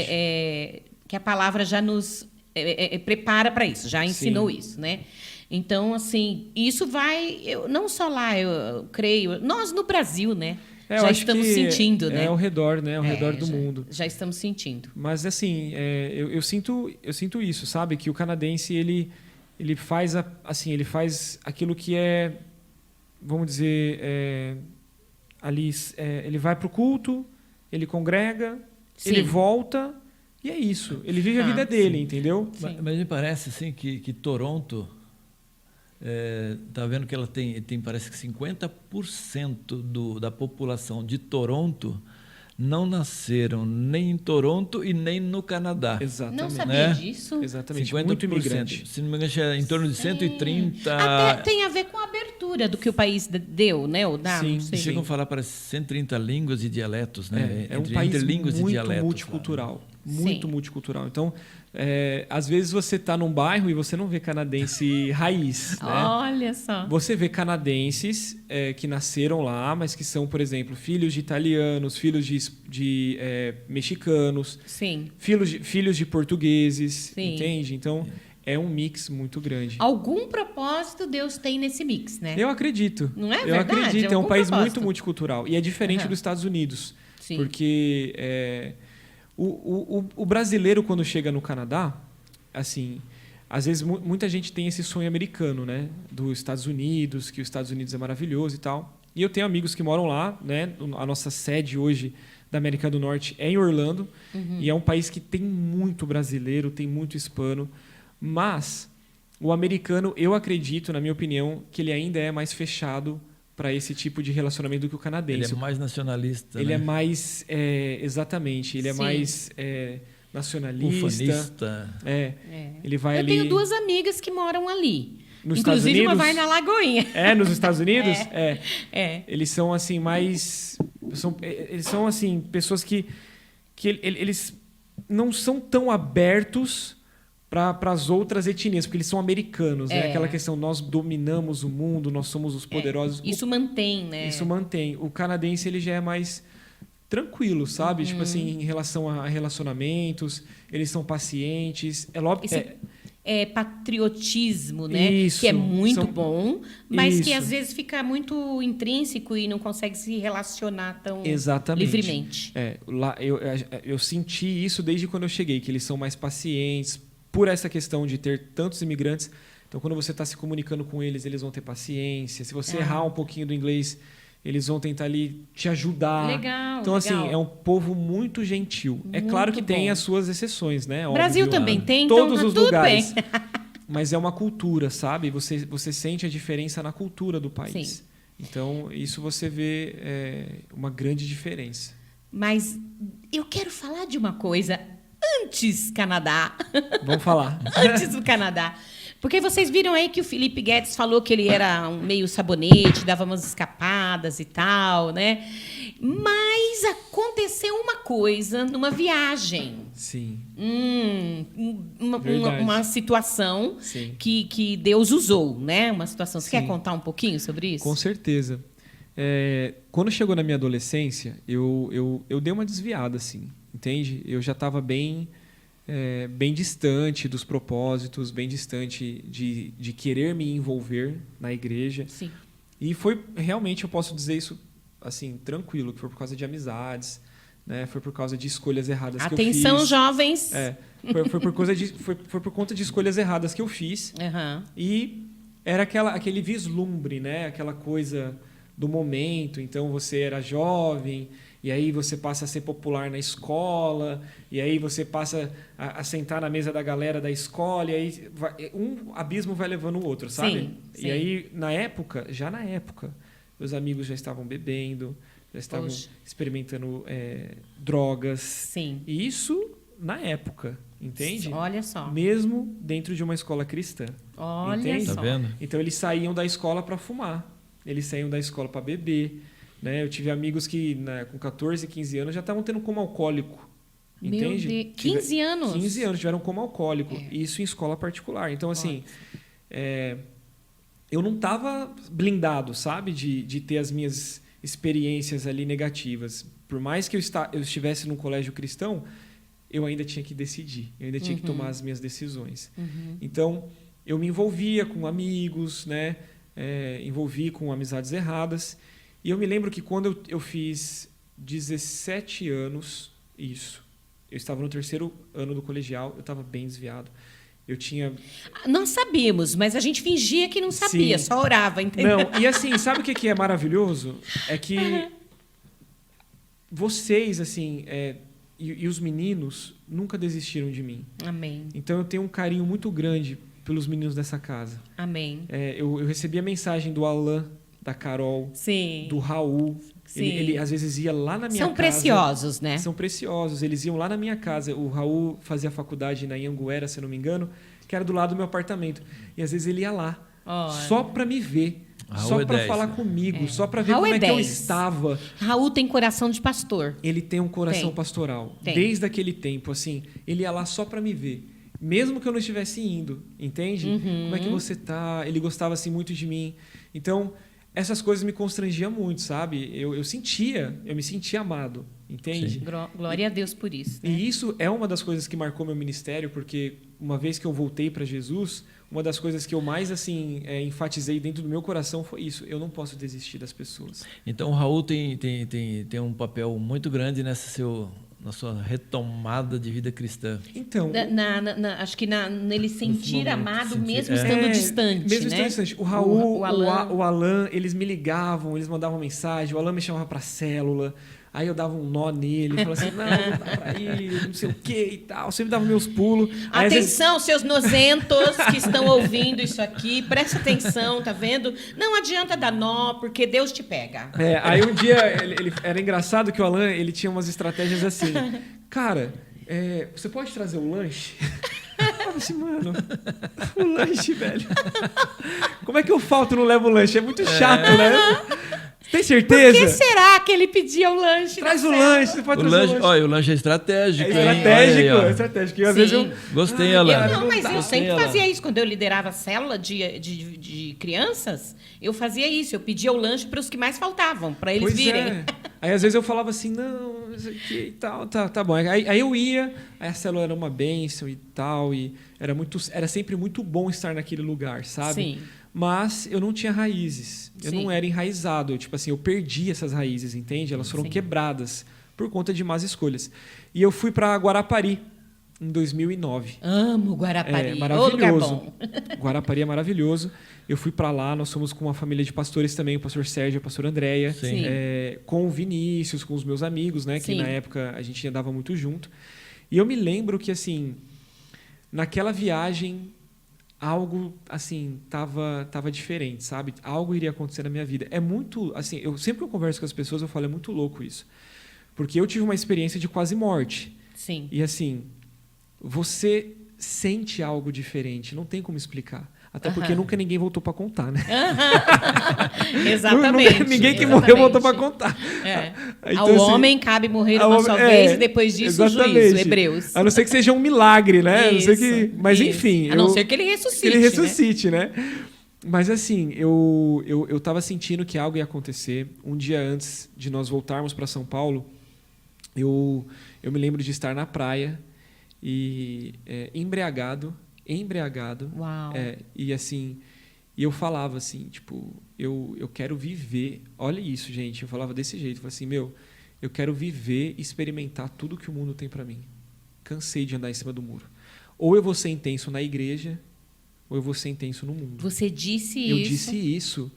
que a palavra já nos prepara para isso, já ensinou isso, né? Então, assim, isso vai... não só lá, eu creio... Nós no Brasil, né? Eu Já acho estamos que sentindo, né? É ao redor, né? Ao redor do já, mundo. Já estamos sentindo. Mas, assim, eu sinto isso, sabe? Que o canadense, ele faz ele faz aquilo que é, vamos dizer, ali, ele vai para o culto, ele congrega, Sim. ele volta, e é isso. Ele vive a vida dele, sim. entendeu? Sim. Mas me parece assim que Toronto tá vendo que ela tem parece que 50% da população de Toronto não nasceram nem em Toronto e nem no Canadá. Exatamente. Não sabia Né? disso. Exatamente. 50%. Muito imigrante. Se não me engano, é em torno de 130. Até tem a ver com a abertura do que o país deu, né? Ou dá, Sim, não sei. Chegam a falar para 130 línguas e dialetos, né? É um país interlínguas e muito dialetos, multicultural. Muito Sim. multicultural. Então, às vezes você está num bairro e você não vê canadense raiz, né? Olha só. Você vê canadenses que nasceram lá, mas que são, por exemplo, filhos de italianos, filhos de mexicanos, Sim. filhos de portugueses, Sim. entende? Então, é um mix muito grande. Algum propósito Deus tem nesse mix, né? Eu acredito. Não é Eu verdade? acredito. É um Algum país propósito. muito multicultural. E é diferente Aham. dos Estados Unidos. Sim. Porque o brasileiro, quando chega no Canadá, assim, às vezes muita gente tem esse sonho americano, né? Dos Estados Unidos, que os Estados Unidos é maravilhoso e tal. E eu tenho amigos que moram lá, né? A nossa sede hoje da América do Norte é em Orlando. E é um país que tem muito brasileiro, tem muito hispano. Mas o americano, eu acredito, na minha opinião, que ele ainda é mais fechado para esse tipo de relacionamento do que o Ele canadense. é mais nacionalista, Ele né? é mais... exatamente. Ele é Sim. mais nacionalista. Ufanista. Ele vai Eu ali... tenho duas amigas que moram ali. Nos Inclusive, Estados uma Unidos? vai na Lagoinha. Nos Estados Unidos? É. Eles são, assim, mais... Eles são, assim, pessoas que eles não são tão abertos para as outras etnias, porque eles são americanos, né? Aquela questão, nós dominamos o mundo, nós somos os poderosos. Isso mantém, né? Isso mantém. O canadense, ele já é mais tranquilo, sabe? Tipo assim, em relação a relacionamentos, eles são pacientes. É óbvio... patriotismo, né? Isso. Que é muito São- bom, mas que Isso. às vezes fica muito intrínseco e não consegue se relacionar tão Exatamente. livremente. Lá eu senti isso desde quando eu cheguei, que eles são mais pacientes, por essa questão de ter tantos imigrantes. Então, quando você está se comunicando com eles, eles vão ter paciência. Se você errar um pouquinho do inglês, eles vão tentar ali te ajudar. Legal, Então, legal. assim, é um povo muito gentil. É Muito claro que tem bom. as suas exceções, né? O Brasil Óbvio. também tem, então Todos tá os tudo lugares. bem. mas é uma cultura, sabe? Você sente a diferença na cultura do país. Sim. Então, isso você vê uma grande diferença. Mas eu quero falar de uma coisa antes Canadá. Vamos falar. Antes do Canadá. Porque vocês viram aí que o Felipe Guedes falou que ele era um meio sabonete, dava umas escapadas e tal, né? Mas aconteceu uma coisa numa viagem. Sim. Uma situação Sim. que Deus usou, né? Uma situação. Você Sim. quer contar um pouquinho sobre isso? Com certeza. Quando chegou na minha adolescência, eu dei uma desviada, assim, entende? Eu já estava bem distante dos propósitos, bem distante de querer me envolver na igreja. Sim. E foi, realmente, eu posso dizer isso assim, tranquilo, que foi por causa de amizades, né? Foi por causa de escolhas erradas que eu fiz. Atenção, jovens! Foi por conta de escolhas erradas que eu fiz. Uhum. E era aquele vislumbre, né? Aquela coisa do momento. Então, você era jovem, e aí você passa a ser popular na escola, e aí você passa a sentar na mesa da galera da escola, e aí um abismo vai levando o outro, sabe? Sim, sim. E aí, já na época, meus amigos já estavam bebendo, já estavam experimentando drogas. Sim. E isso na época, entende? Olha só. Mesmo dentro de uma escola cristã. Olha entende? só. Tá vendo? Então, eles saíam da escola para fumar. Eles saíam da escola para beber. Né? Eu tive amigos que, com 14, 15 anos, já estavam tendo coma alcoólico. Entende? Meu Deus. 15 anos? 15 anos, tiveram coma alcoólico. Isso em escola particular. Então, assim, eu não estava blindado, sabe? De ter as minhas experiências ali negativas. Por mais que eu estivesse num colégio cristão, eu ainda tinha que decidir. Eu ainda tinha que tomar as minhas decisões. Uhum. Então, eu me envolvia com amigos, né? Envolvi com amizades erradas. E eu me lembro que quando eu fiz 17 anos, eu estava no 3º ano do colegial, eu estava bem desviado. Eu tinha... Nós sabíamos, mas a gente fingia que não sabia, Sim. só orava, entendeu? Não, e assim, sabe o que é maravilhoso? É que vocês, assim, e os meninos nunca desistiram de mim. Amém. Então eu tenho um carinho muito grande pelos meninos dessa casa. Amém. Eu recebi a mensagem do Alan, da Carol, Sim. do Raul. Sim. Ele às vezes ia lá na minha São casa. preciosos, né? São preciosos. Eles iam lá na minha casa. O Raul fazia faculdade na Anhanguera, se eu não me engano, que era do lado do meu apartamento. E às vezes ele ia lá, só para me ver. Raul só é para 10, falar né? comigo, só para ver Raul como é é que eu 10. estava. Raul tem coração de pastor. Ele tem um coração Tem. pastoral. Tem. Desde aquele tempo, assim, ele ia lá só para me ver. Mesmo que eu não estivesse indo, entende? Como é que você tá? Ele gostava assim muito de mim. Então, essas coisas me constrangiam muito, sabe? Eu me sentia amado, entende? Sim. Glória a Deus por isso. Né? E isso é uma das coisas que marcou meu ministério, porque uma vez que eu voltei para Jesus, uma das coisas que eu mais assim enfatizei dentro do meu coração foi isso: eu não posso desistir das pessoas. Então o Raul tem um papel muito grande na sua retomada de vida cristã. Então, Acho que nele sentir momento, amado sentir- mesmo estando distante, mesmo né? estando distante. O Raul, o Alan. o Alan, eles me ligavam, eles mandavam mensagem, o Alan me chamava para célula. Aí eu dava um nó nele, falava assim, não dá pra ir, não sei o que e tal. Sempre dava meus pulos. Aí, às vezes, Atenção, seus nozentos que estão ouvindo isso aqui, presta atenção, tá vendo? Não adianta dar nó, porque Deus te pega. aí um dia, era engraçado que o Alan, ele tinha umas estratégias assim. Cara, você pode trazer um lanche? Eu falava assim, mano, o lanche, velho. Como é que eu falto e não levo o lanche? É muito chato, né? Tem Por certeza? que será que ele pedia o lanche? Traz na o célula? lanche, você pode trazer o lanche. Olha, o lanche é estratégico. É hein? estratégico, Olha aí, ó. é estratégico. E às Sim. vezes eu... Gostei, Alan. Não, mas eu Gostei, sempre Alan. fazia isso. Quando eu liderava a célula de crianças, eu fazia isso. Eu pedia o lanche para os que mais faltavam, para eles Pois virem. é. Aí às vezes eu falava assim, não, isso aqui e tal, tá bom. Aí eu ia, aí a célula era uma bênção e tal, e era sempre muito bom estar naquele lugar, sabe? Sim. Mas eu não tinha raízes. Eu Sim. não era enraizado. Eu perdi essas raízes, entende? Elas foram Sim. quebradas por conta de más escolhas. E eu fui para Guarapari em 2009. Amo Guarapari. É Ô, lugar maravilhoso. bom. Guarapari é maravilhoso. Eu fui para lá, nós fomos com uma família de pastores também, o pastor Sérgio, a pastora Andréia, Sim. com o Vinícius, com os meus amigos, né? Que Sim. na época a gente andava muito junto. E eu me lembro que, assim, naquela viagem, algo, assim, tava diferente, sabe? Algo iria acontecer na minha vida. É muito, assim, sempre que eu converso com as pessoas, eu falo, é muito louco isso. Porque eu tive uma experiência de quase morte. Sim. E, assim, você sente algo diferente, não tem como explicar. Até porque nunca ninguém voltou para contar, né? Exatamente. Ninguém que morreu voltou para contar. Então, ao homem cabe morrer uma só vez e depois disso o juízo, Hebreus. A não ser que seja um milagre, né? Isso, a não ser que, mas enfim. A não ser que ele ressuscite. Que ele ressuscite, né? Mas assim, eu estava sentindo que algo ia acontecer. Um dia antes de nós voltarmos para São Paulo, eu me lembro de estar na praia e embriagado. Uau. E assim, e eu falava assim, tipo, eu quero viver. Olha isso, gente. Eu falava desse jeito, eu falava assim, eu quero viver e experimentar tudo que o mundo tem para mim. Cansei de andar em cima do muro. Ou eu vou ser intenso na igreja, ou eu vou ser intenso no mundo. Você disse isso?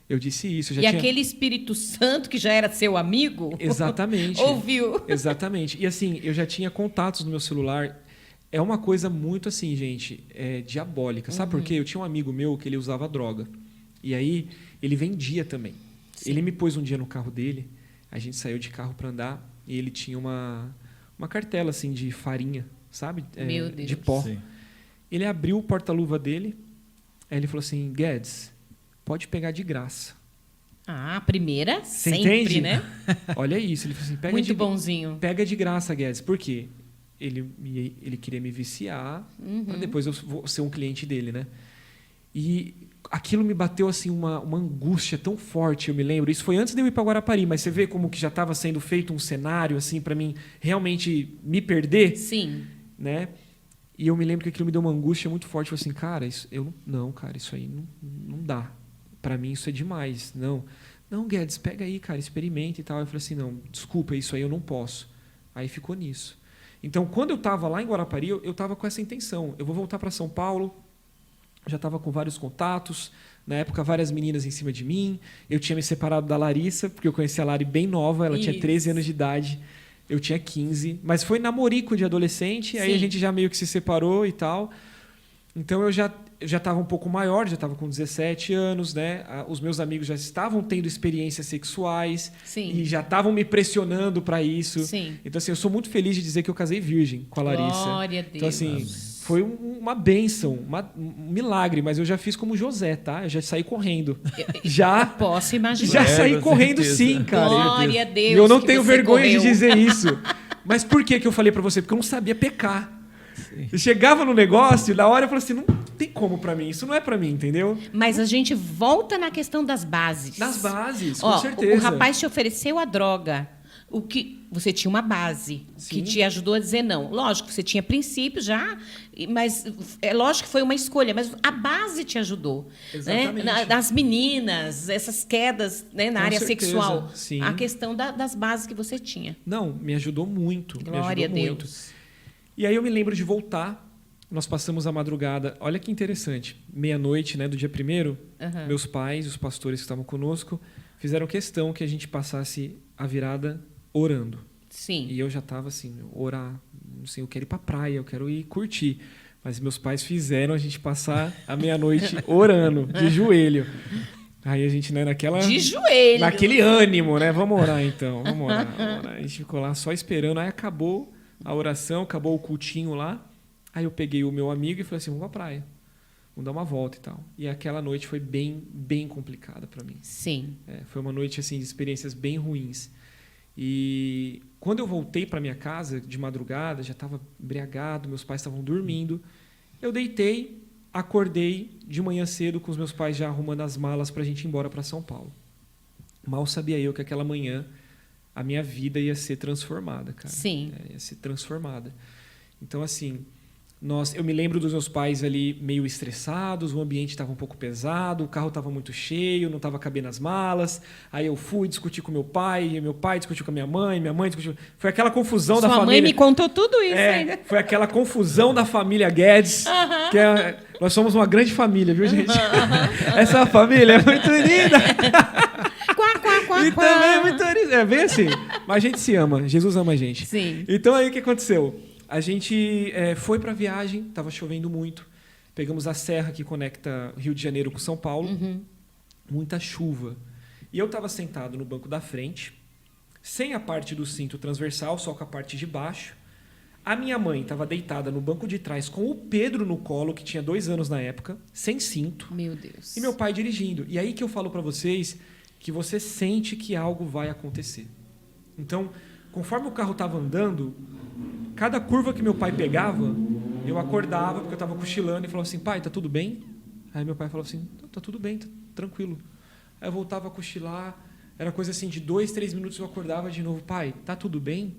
Eu disse isso. E aquele Espírito Santo que já era seu amigo? Exatamente. Ouviu? Exatamente. E assim, eu já tinha contatos no meu celular. É uma coisa muito assim, gente, diabólica. Sabe por quê? Eu tinha um amigo meu que ele usava droga. E aí, ele vendia também. Sim. Ele me pôs um dia no carro dele, a gente saiu de carro para andar, e ele tinha uma cartela assim de farinha, sabe? Meu Deus. De pó. Sim. Ele abriu o porta-luva dele, aí ele falou assim, Guedes, pode pegar de graça. Ah, a primeira Você sempre, entende? né? Olha isso. Ele falou assim, muito bonzinho. Pega de graça, Guedes. Por quê? Ele queria me viciar para depois eu ser um cliente dele, né? E aquilo me bateu assim uma angústia tão forte, eu me lembro. Isso foi antes de eu ir para Guarapari, mas você vê como que já estava sendo feito um cenário assim para mim realmente me perder. Sim. Né? E eu me lembro que aquilo me deu uma angústia muito forte. Eu falei assim, cara, isso aí não dá. Para mim isso é demais. Não, Guedes, pega aí, cara, experimenta e tal. Eu falei assim, não, desculpa, isso aí eu não posso. Aí ficou nisso. Então, quando eu estava lá em Guarapari, eu estava com essa intenção. Eu vou voltar para São Paulo, já estava com vários contatos, na época várias meninas em cima de mim. Eu tinha me separado da Larissa, porque eu conheci a Lari bem nova, ela tinha 13 anos de idade, eu tinha 15. Mas foi namorico de adolescente, Sim. Aí a gente já meio que se separou e tal. Então, eu já estava um pouco maior, já estava com 17 anos, né? Os meus amigos já estavam tendo experiências sexuais. Sim. E já estavam me pressionando para isso. Sim. Então, assim, eu sou muito feliz de dizer que eu casei virgem com a Larissa. Glória a Deus. Então, assim, foi uma bênção, um milagre, mas eu já fiz como José, tá? Eu já saí correndo. Já posso imaginar. Já saí correndo, sim, cara. Glória a Deus. E eu não tenho vergonha de dizer isso. Mas por que eu falei para você? Porque eu não sabia pecar. Eu chegava no negócio e na hora eu falava assim, não tem como pra mim, isso não é pra mim, entendeu? Mas a gente volta na questão das bases. Das bases, com certeza. O rapaz te ofereceu a droga. O que você tinha uma base que te ajudou a dizer não. Lógico, você tinha princípios já, mas é lógico que foi uma escolha, mas a base te ajudou. Exatamente. Né? Das meninas, essas quedas, né, na área sexual. Sim. A questão das bases que você tinha. Não, me ajudou muito. Glória a Deus. Muito. E aí eu me lembro de voltar. Nós passamos a madrugada. Olha que interessante. Meia-noite, né, do dia 1º, meus pais, os pastores que estavam conosco, fizeram questão que a gente passasse a virada orando. Sim. E eu já estava assim, orar, assim, eu quero ir para a praia, eu quero ir curtir. Mas meus pais fizeram a gente passar a meia-noite orando, de joelho. Aí a gente, né, de joelho. Naquele ânimo, né? Vamos orar então, vamos orar. A gente ficou lá só esperando. Aí acabou a oração, acabou o cultinho lá. Aí eu peguei o meu amigo e falei assim, vamos pra praia. Vamos dar uma volta e tal. E aquela noite foi bem, bem complicada para mim. Sim. Foi uma noite assim, de experiências bem ruins. E quando eu voltei para minha casa de madrugada, já estava embriagado, meus pais estavam dormindo. Eu deitei, acordei de manhã cedo com os meus pais já arrumando as malas para a gente ir embora para São Paulo. Mal sabia eu que aquela manhã a minha vida ia ser transformada, cara. Sim. Ia ser transformada. Então, assim, eu me lembro dos meus pais ali meio estressados, o ambiente estava um pouco pesado, o carro estava muito cheio, não estava cabendo as malas. Aí eu fui discutir com meu pai discutiu com a minha mãe discutiu... Foi aquela confusão da família. Sua mãe me contou tudo isso ainda. Foi aquela confusão da família Guedes, que nós somos uma grande família, viu, gente? Essa família é muito unida. E também é muito unida. É bem assim. Mas a gente se ama, Jesus ama a gente. Sim. Então aí o que aconteceu? A gente foi para a viagem, estava chovendo muito. Pegamos a serra que conecta Rio de Janeiro com São Paulo. Muita chuva. E eu estava sentado no banco da frente, sem a parte do cinto transversal, só com a parte de baixo. A minha mãe estava deitada no banco de trás com o Pedro no colo, que tinha 2 anos na época, sem cinto. Meu Deus. E meu pai dirigindo. E aí que eu falo para vocês que você sente que algo vai acontecer. Então, conforme o carro estava andando, cada curva que meu pai pegava, eu acordava, porque eu estava cochilando, e falava assim, pai, tá tudo bem? Aí meu pai falava assim, tá tudo bem, tá tranquilo. Aí eu voltava a cochilar, era coisa assim, de 2, 3 minutos eu acordava de novo, pai, tá tudo bem?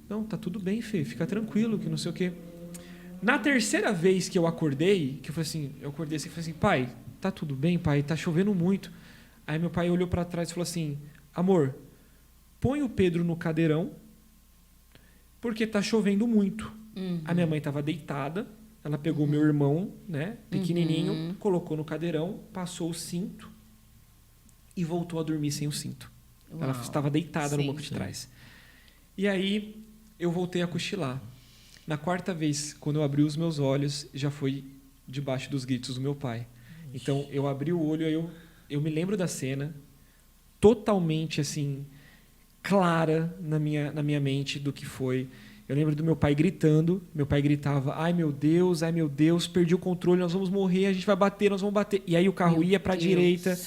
Não, tá tudo bem, Fê, fica tranquilo, que não sei o quê. Na terceira vez que eu acordei, que eu falei assim, eu acordei assim, falei assim, pai, tá tudo bem, pai, tá chovendo muito. Aí meu pai olhou para trás e falou assim, amor, põe o Pedro no cadeirão, porque tá chovendo muito. A minha mãe estava deitada, ela pegou meu irmão, né, pequenininho, colocou no cadeirão, passou o cinto e voltou a dormir sem o cinto. Uau. Ela estava deitada no Sim, banco de sim. trás. E aí eu voltei a cochilar. Na 4ª vez, quando eu abri os meus olhos, já foi debaixo dos gritos do meu pai. Então eu abri o olho, aí eu me lembro da cena totalmente assim clara na minha mente do que foi. Eu lembro do meu pai gritando. Meu pai gritava: ai meu Deus, perdi o controle, nós vamos morrer, a gente vai bater, nós vamos bater. E aí o carro Meu ia para a Deus. direita,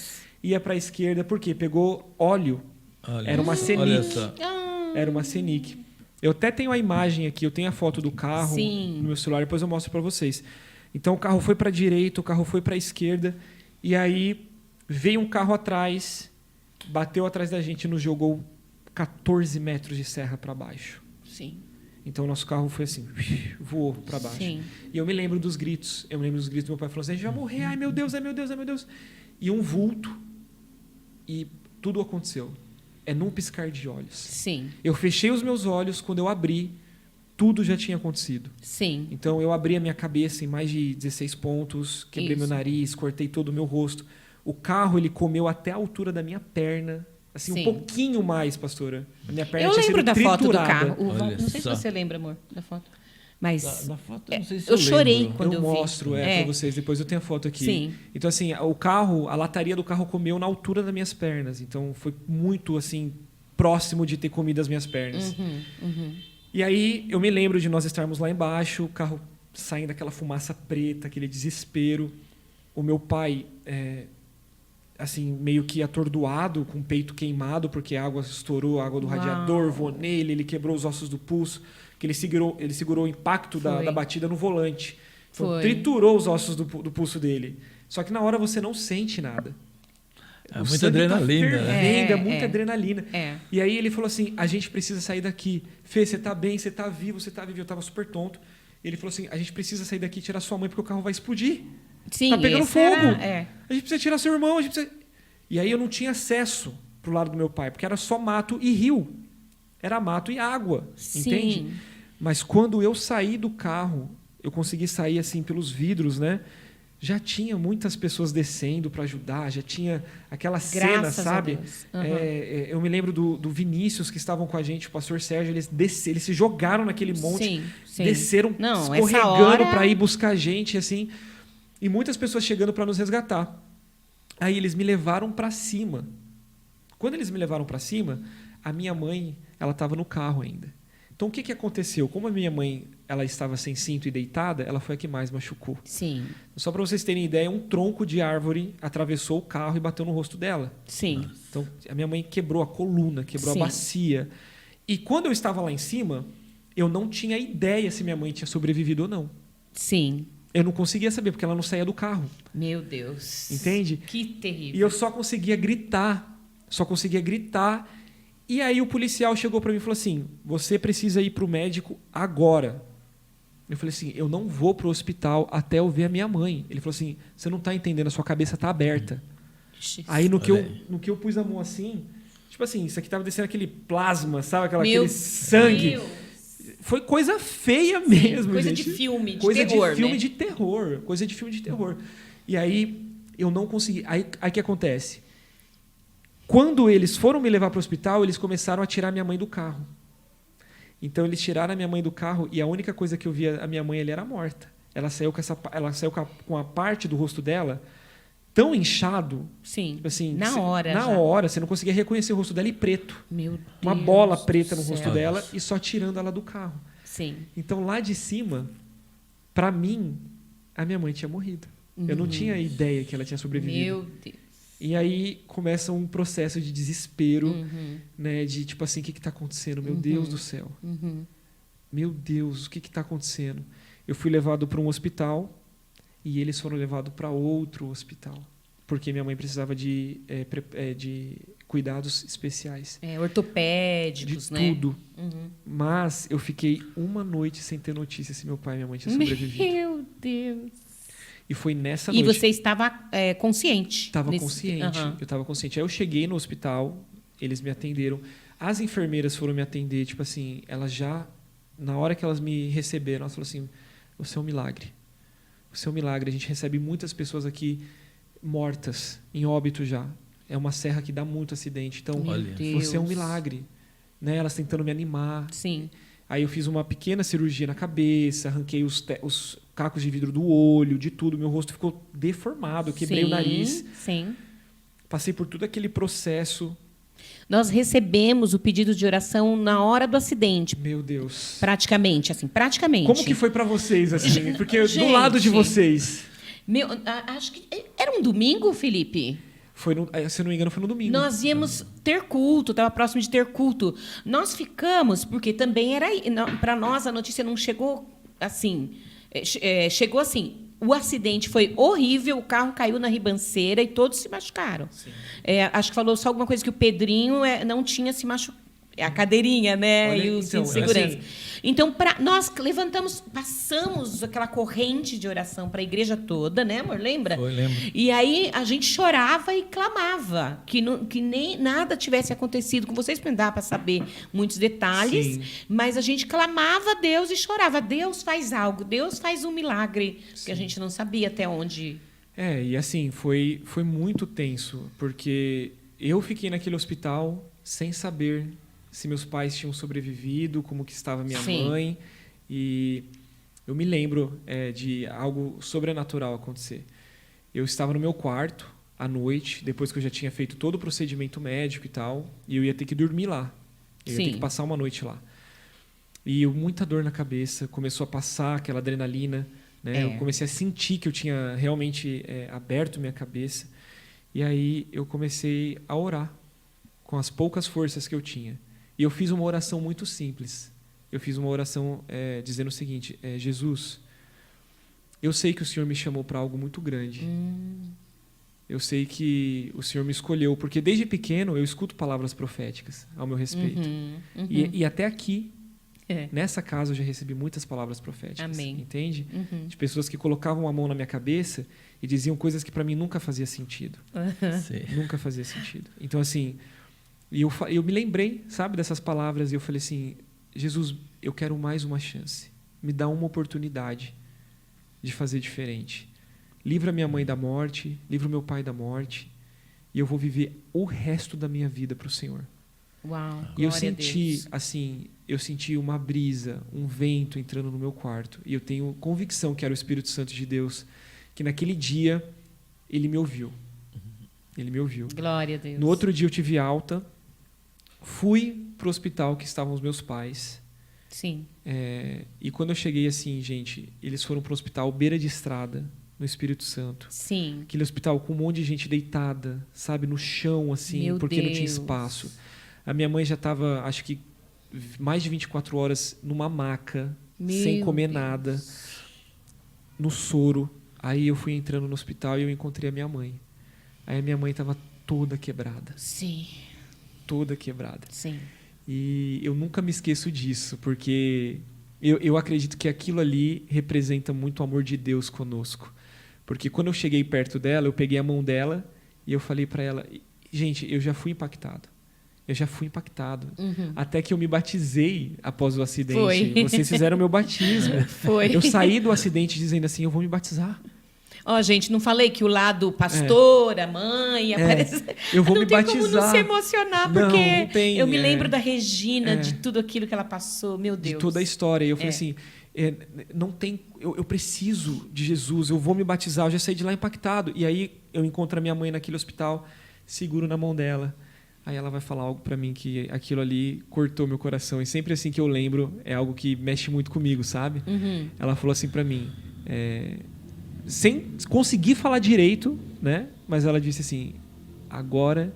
ia para a esquerda, por quê? Pegou óleo. Olha Era uma só, Scenic. olha só. Era uma Scenic. Eu até tenho a imagem aqui, eu tenho a foto do carro Sim. no meu celular, depois eu mostro para vocês. Então o carro foi para a direita, o carro foi para a esquerda, e aí veio um carro atrás, bateu atrás da gente e nos jogou 14 metros de serra para baixo. Sim. Então o nosso carro foi assim, voou para baixo. Sim. E eu me lembro dos gritos. Eu me lembro dos gritos do meu pai falando assim: a gente vai morrer, ai meu Deus, ai meu Deus, ai meu Deus. E um vulto. E tudo aconteceu. É num piscar de olhos. Sim. Eu fechei os meus olhos, quando eu abri, tudo já tinha acontecido. Sim. Então eu abri a minha cabeça em mais de 16 pontos, quebrei Isso. meu nariz, cortei todo o meu rosto. O carro, ele comeu até a altura da minha perna. Assim, Sim. um pouquinho mais, pastora. A minha perna Eu tinha lembro sido da foto do triturada. carro. Olha Não sei só. se você lembra, amor, da foto. Mas Da foto, eu não sei se eu chorei lembro. quando eu vi. mostro para vocês, depois eu tenho a foto aqui. Sim. Então, assim, o carro, a lataria do carro comeu na altura das minhas pernas. Então, foi muito, assim, próximo de ter comido as minhas pernas. E aí, eu me lembro de nós estarmos lá embaixo, o carro saindo daquela fumaça preta, aquele desespero. O meu pai, assim, meio que atordoado, com o peito queimado, porque a água estourou, a água do Uau. radiador voou nele, ele quebrou os ossos do pulso, que ele segurou o impacto Foi. da batida no volante. Então, Foi. triturou os ossos do pulso dele. Só que na hora você não sente nada. É O muita sangue adrenalina, tá né? fervendo, É, muita é. adrenalina. É. E aí ele falou assim: a gente precisa sair daqui. Fê, você tá bem, você tá vivo, você tá vivo. Eu tava super tonto. Ele falou assim: a gente precisa sair daqui e tirar sua mãe, porque o carro vai explodir. Sim, Tá pegando esse fogo. era- A gente precisa tirar seu irmão, a gente precisa... E aí eu não tinha acesso pro lado do meu pai, porque era só mato e rio. Era mato e água, Sim. entende? Mas quando eu saí do carro, eu consegui sair assim pelos vidros, né? Já tinha muitas pessoas descendo para ajudar, já tinha aquela cena, Graças a sabe? Deus. Uhum. Eu me lembro do Vinícius, que estavam com a gente, o pastor Sérgio, eles se jogaram naquele monte, Sim, sim. desceram Não, essa escorregando hora- para ir buscar a gente, assim. E muitas pessoas chegando para nos resgatar. Aí eles me levaram para cima. Quando eles me levaram para cima, a minha mãe, ela estava no carro ainda. Então o que aconteceu? Como a minha mãe, ela estava sem cinto e deitada, ela foi a que mais machucou. Sim. Só para vocês terem ideia, um tronco de árvore atravessou o carro e bateu no rosto dela. Sim. Então a minha mãe quebrou a coluna, quebrou Sim. a bacia. E quando eu estava lá em cima, eu não tinha ideia se minha mãe tinha sobrevivido ou não. Sim. Eu não conseguia saber, porque ela não saía do carro. Meu Deus. Entende? Que terrível. E eu só conseguia gritar. E aí o policial chegou para mim e falou assim: você precisa ir para o médico agora. Eu falei assim: eu não vou para o hospital até eu ver a minha mãe. Ele falou assim: você não está entendendo, a sua cabeça está aberta. Aí no que eu pus a mão assim, tipo assim, isso aqui estava descendo aquele plasma, sabe? Aquele sangue. Deus. Foi coisa feia mesmo, Coisa gente. de filme, de coisa terror, de filme né? de terror. Coisa de filme de terror. E aí eu não consegui. Aí que acontece? Quando eles foram me levar para o hospital, eles começaram a tirar minha mãe do carro. Então eles tiraram a minha mãe do carro e a única coisa que eu via a minha mãe ali era morta. ela saiu com a parte do rosto dela tão inchado, Sim. tipo assim, Na hora. na já. hora, você não conseguia reconhecer o rosto dela e preto. Meu Deus. Uma bola preta no do rosto céu. dela e só tirando ela do carro. Sim. Então, lá de cima, para mim, a minha mãe tinha morrido. Eu não tinha ideia que ela tinha sobrevivido. Meu Deus. E aí começa um processo de desespero, né? De tipo assim, o que está acontecendo? Meu Deus do céu. Meu Deus, o que está acontecendo? Eu fui levado para um hospital e eles foram levados para outro hospital. Porque minha mãe precisava de cuidados especiais. Ortopédicos, De né? tudo. Mas eu fiquei uma noite sem ter notícia se meu pai e minha mãe tinham sobrevivido. Meu Deus. E foi nessa E noite. você estava consciente? Estava consciente. Aham. Eu estava consciente. Aí eu cheguei no hospital, eles me atenderam. As enfermeiras foram me atender, tipo assim, elas já, na hora que elas me receberam, elas falaram assim, você é um milagre. Você é um milagre. A gente recebe muitas pessoas aqui mortas, em óbito já. É uma serra que dá muito acidente. Então, Meu Olha. Deus. você é um milagre. Né? Elas tentando me animar. Sim. Aí eu fiz uma pequena cirurgia na cabeça, arranquei os cacos de vidro do olho, de tudo. Meu rosto ficou deformado, eu quebrei o nariz. Sim. Passei por todo aquele processo. Nós recebemos o pedido de oração na hora do acidente, Meu Deus. praticamente. Como que foi para vocês, assim? Porque do Gente. lado de vocês... Acho que era um domingo, Felipe? Se eu não me engano, foi no domingo. Nós íamos ter culto, estava próximo de ter culto. Nós ficamos, porque também era... Para nós, a notícia não chegou assim. Chegou assim. O acidente foi horrível, o carro caiu na ribanceira e todos se machucaram. Acho que falou só alguma coisa que o Pedrinho não tinha se machucado. A cadeirinha, né? Olha, e o então, cinto de segurança. assim- Então, nós levantamos, passamos aquela corrente de oração para a igreja toda, né, amor? Lembra? Foi, lembro. E aí a gente chorava e clamava que nem nada tivesse acontecido com vocês, não dá para saber muitos detalhes, Sim. mas a gente clamava a Deus e chorava. Deus faz algo, Deus faz um milagre, que a gente não sabia até onde. E assim, foi muito tenso, porque eu fiquei naquele hospital sem saber se meus pais tinham sobrevivido, como que estava minha Sim. mãe. E eu me lembro de algo sobrenatural acontecer. Eu estava no meu quarto, à noite, depois que eu já tinha feito todo o procedimento médico e tal, e eu ia ter que dormir lá. Eu ia ter Sim. que passar uma noite lá. E muita dor na cabeça, começou a passar aquela adrenalina, né? Eu comecei a sentir que eu tinha realmente aberto minha cabeça. E aí eu comecei a orar com as poucas forças que eu tinha. E eu fiz uma oração muito simples. Eu fiz uma oração dizendo o seguinte: Jesus, eu sei que o Senhor me chamou para algo muito grande. Eu sei que o Senhor me escolheu, porque desde pequeno eu escuto palavras proféticas ao meu respeito. E até aqui, nessa casa, eu já recebi muitas palavras proféticas. Amém. Entende? De pessoas que colocavam a mão na minha cabeça e diziam coisas que para mim nunca fazia sentido. Sim. Nunca fazia sentido. Então, assim, e eu me lembrei, sabe, dessas palavras, e eu falei assim: Jesus, eu quero mais uma chance. Me dá uma oportunidade de fazer diferente. Livra minha mãe da morte, livra o meu pai da morte, e eu vou viver o resto da minha vida para o Senhor. Uau, E eu glória a Deus. senti, assim, uma brisa, um vento entrando no meu quarto. E eu tenho convicção que era o Espírito Santo de Deus, que naquele dia ele me ouviu. Ele me ouviu. Glória a Deus. No outro dia eu tive alta, fui para o hospital que estavam os meus pais. Sim. E quando eu cheguei assim, gente, eles foram para o hospital beira de estrada, no Espírito Santo. Sim. Aquele hospital com um monte de gente deitada, sabe, no chão, assim, Meu porque não tinha Deus. espaço. A minha mãe já estava, acho que, mais de 24 horas numa maca, sem Meu comer Deus. nada, no soro. Aí eu fui entrando no hospital e eu encontrei a minha mãe. Aí a minha mãe estava toda quebrada. Sim. Toda quebrada. Sim. E eu nunca me esqueço disso, porque eu acredito que aquilo ali representa muito o amor de Deus conosco. Porque quando eu cheguei perto dela, eu peguei a mão dela e eu falei para ela: gente, eu já fui impactado. Eu já fui impactado. Até que eu me batizei após o acidente. Foi. Vocês fizeram meu batismo. Foi. Eu saí do acidente dizendo assim: eu vou me batizar. Ó, gente, não falei que o lado pastor, a mãe, aparece. Eu vou não me tem como não batizar. se emocionar, Não, porque não tem, eu me lembro da Regina, é. de tudo aquilo que ela passou, meu Deus. De toda a história. E eu falei É. assim, não tem, eu preciso de Jesus, eu vou me batizar, eu já saí de lá impactado. E aí eu encontro a minha mãe naquele hospital, seguro na mão dela. Aí ela vai falar algo para mim que aquilo ali cortou meu coração. E sempre assim que eu lembro, é algo que mexe muito comigo, sabe? Uhum. Ela falou assim para mim, sem conseguir falar direito, né? Mas ela disse assim: agora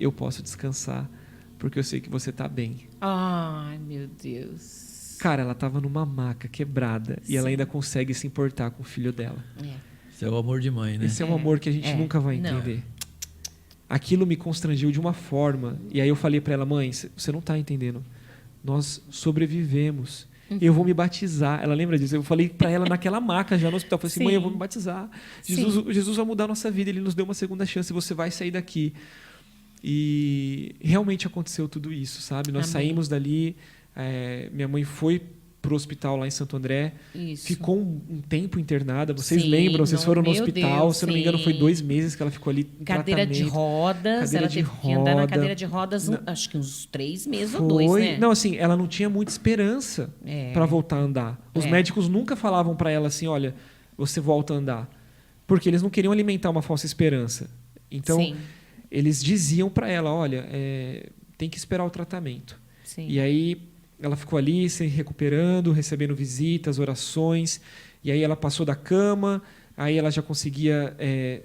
eu posso descansar, porque eu sei que você tá bem. Ai, meu Deus. Cara, ela tava numa maca quebrada e ela Sim. ainda consegue se importar com o filho dela. Isso é o amor de mãe, né? Esse é um amor que a gente nunca vai Não. entender. Aquilo me constrangiu de uma forma. E aí eu falei para ela: mãe, você não tá entendendo. Nós sobrevivemos. Eu vou me batizar. Ela lembra disso? Eu falei para ela naquela maca já no hospital. Eu falei assim: Sim. mãe, eu vou me batizar. Jesus vai mudar a nossa vida. Ele nos deu uma segunda chance. Você vai sair daqui. E realmente aconteceu tudo isso, sabe? Nós Amém. saímos dali. Minha mãe foi pro hospital lá em Santo André. Isso. Ficou um tempo internada. Vocês Sim, lembram? Vocês não, foram no meu hospital. Deus, se eu não me engano, sim. foi 2 meses que ela ficou ali em Cadeira de tratamento. rodas. Cadeira Ela de teve que andar na roda. cadeira de rodas, acho que uns 3 meses ou Foi. 2, né? Não, assim, ela não tinha muita esperança para voltar a andar. Os médicos nunca falavam para ela assim: olha, você volta a andar. Porque eles não queriam alimentar uma falsa esperança. Então, Sim. eles diziam para ela: olha, tem que esperar o tratamento. Sim. E aí ela ficou ali se recuperando, recebendo visitas, orações. E aí ela passou da cama, aí ela já conseguia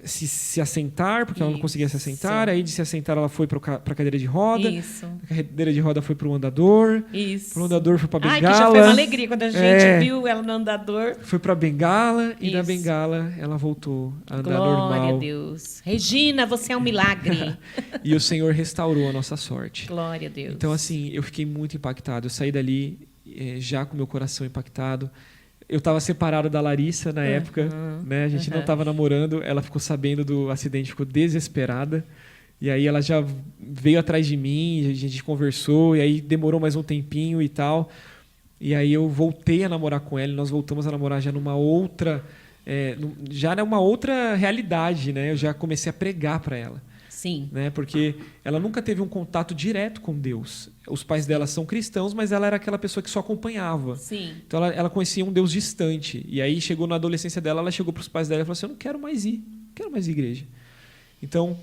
se assentar, porque ela não conseguia se assentar. Aí de se assentar ela foi para a cadeira de roda. Isso. A cadeira de roda foi para o andador. Isso. Para o andador foi para a Ai, bengala. que já foi uma alegria quando a gente viu ela no andador. Foi para a bengala e da Isso. bengala ela voltou a andar Glória normal. a Deus. Regina, você é um milagre. E o Senhor restaurou a nossa sorte. Glória a Deus. Então, assim, eu fiquei muito impactado. Eu saí dali já com meu coração impactado. Eu estava separado da Larissa na época, né? A gente não estava namorando. Ela ficou sabendo do acidente, ficou desesperada. E aí ela já veio atrás de mim, a gente conversou, e aí demorou mais um tempinho e tal. E aí eu voltei a namorar com ela, e nós voltamos a namorar já numa outra... já era uma outra realidade, né? Eu já comecei a pregar para ela. Sim. Né? Porque ela nunca teve um contato direto com Deus. Os pais dela são cristãos, mas ela era aquela pessoa que só acompanhava. Sim. Então ela conhecia um Deus distante. E aí chegou na adolescência dela, ela chegou para os pais dela e falou assim: eu não quero mais ir, não quero mais ir à igreja. Então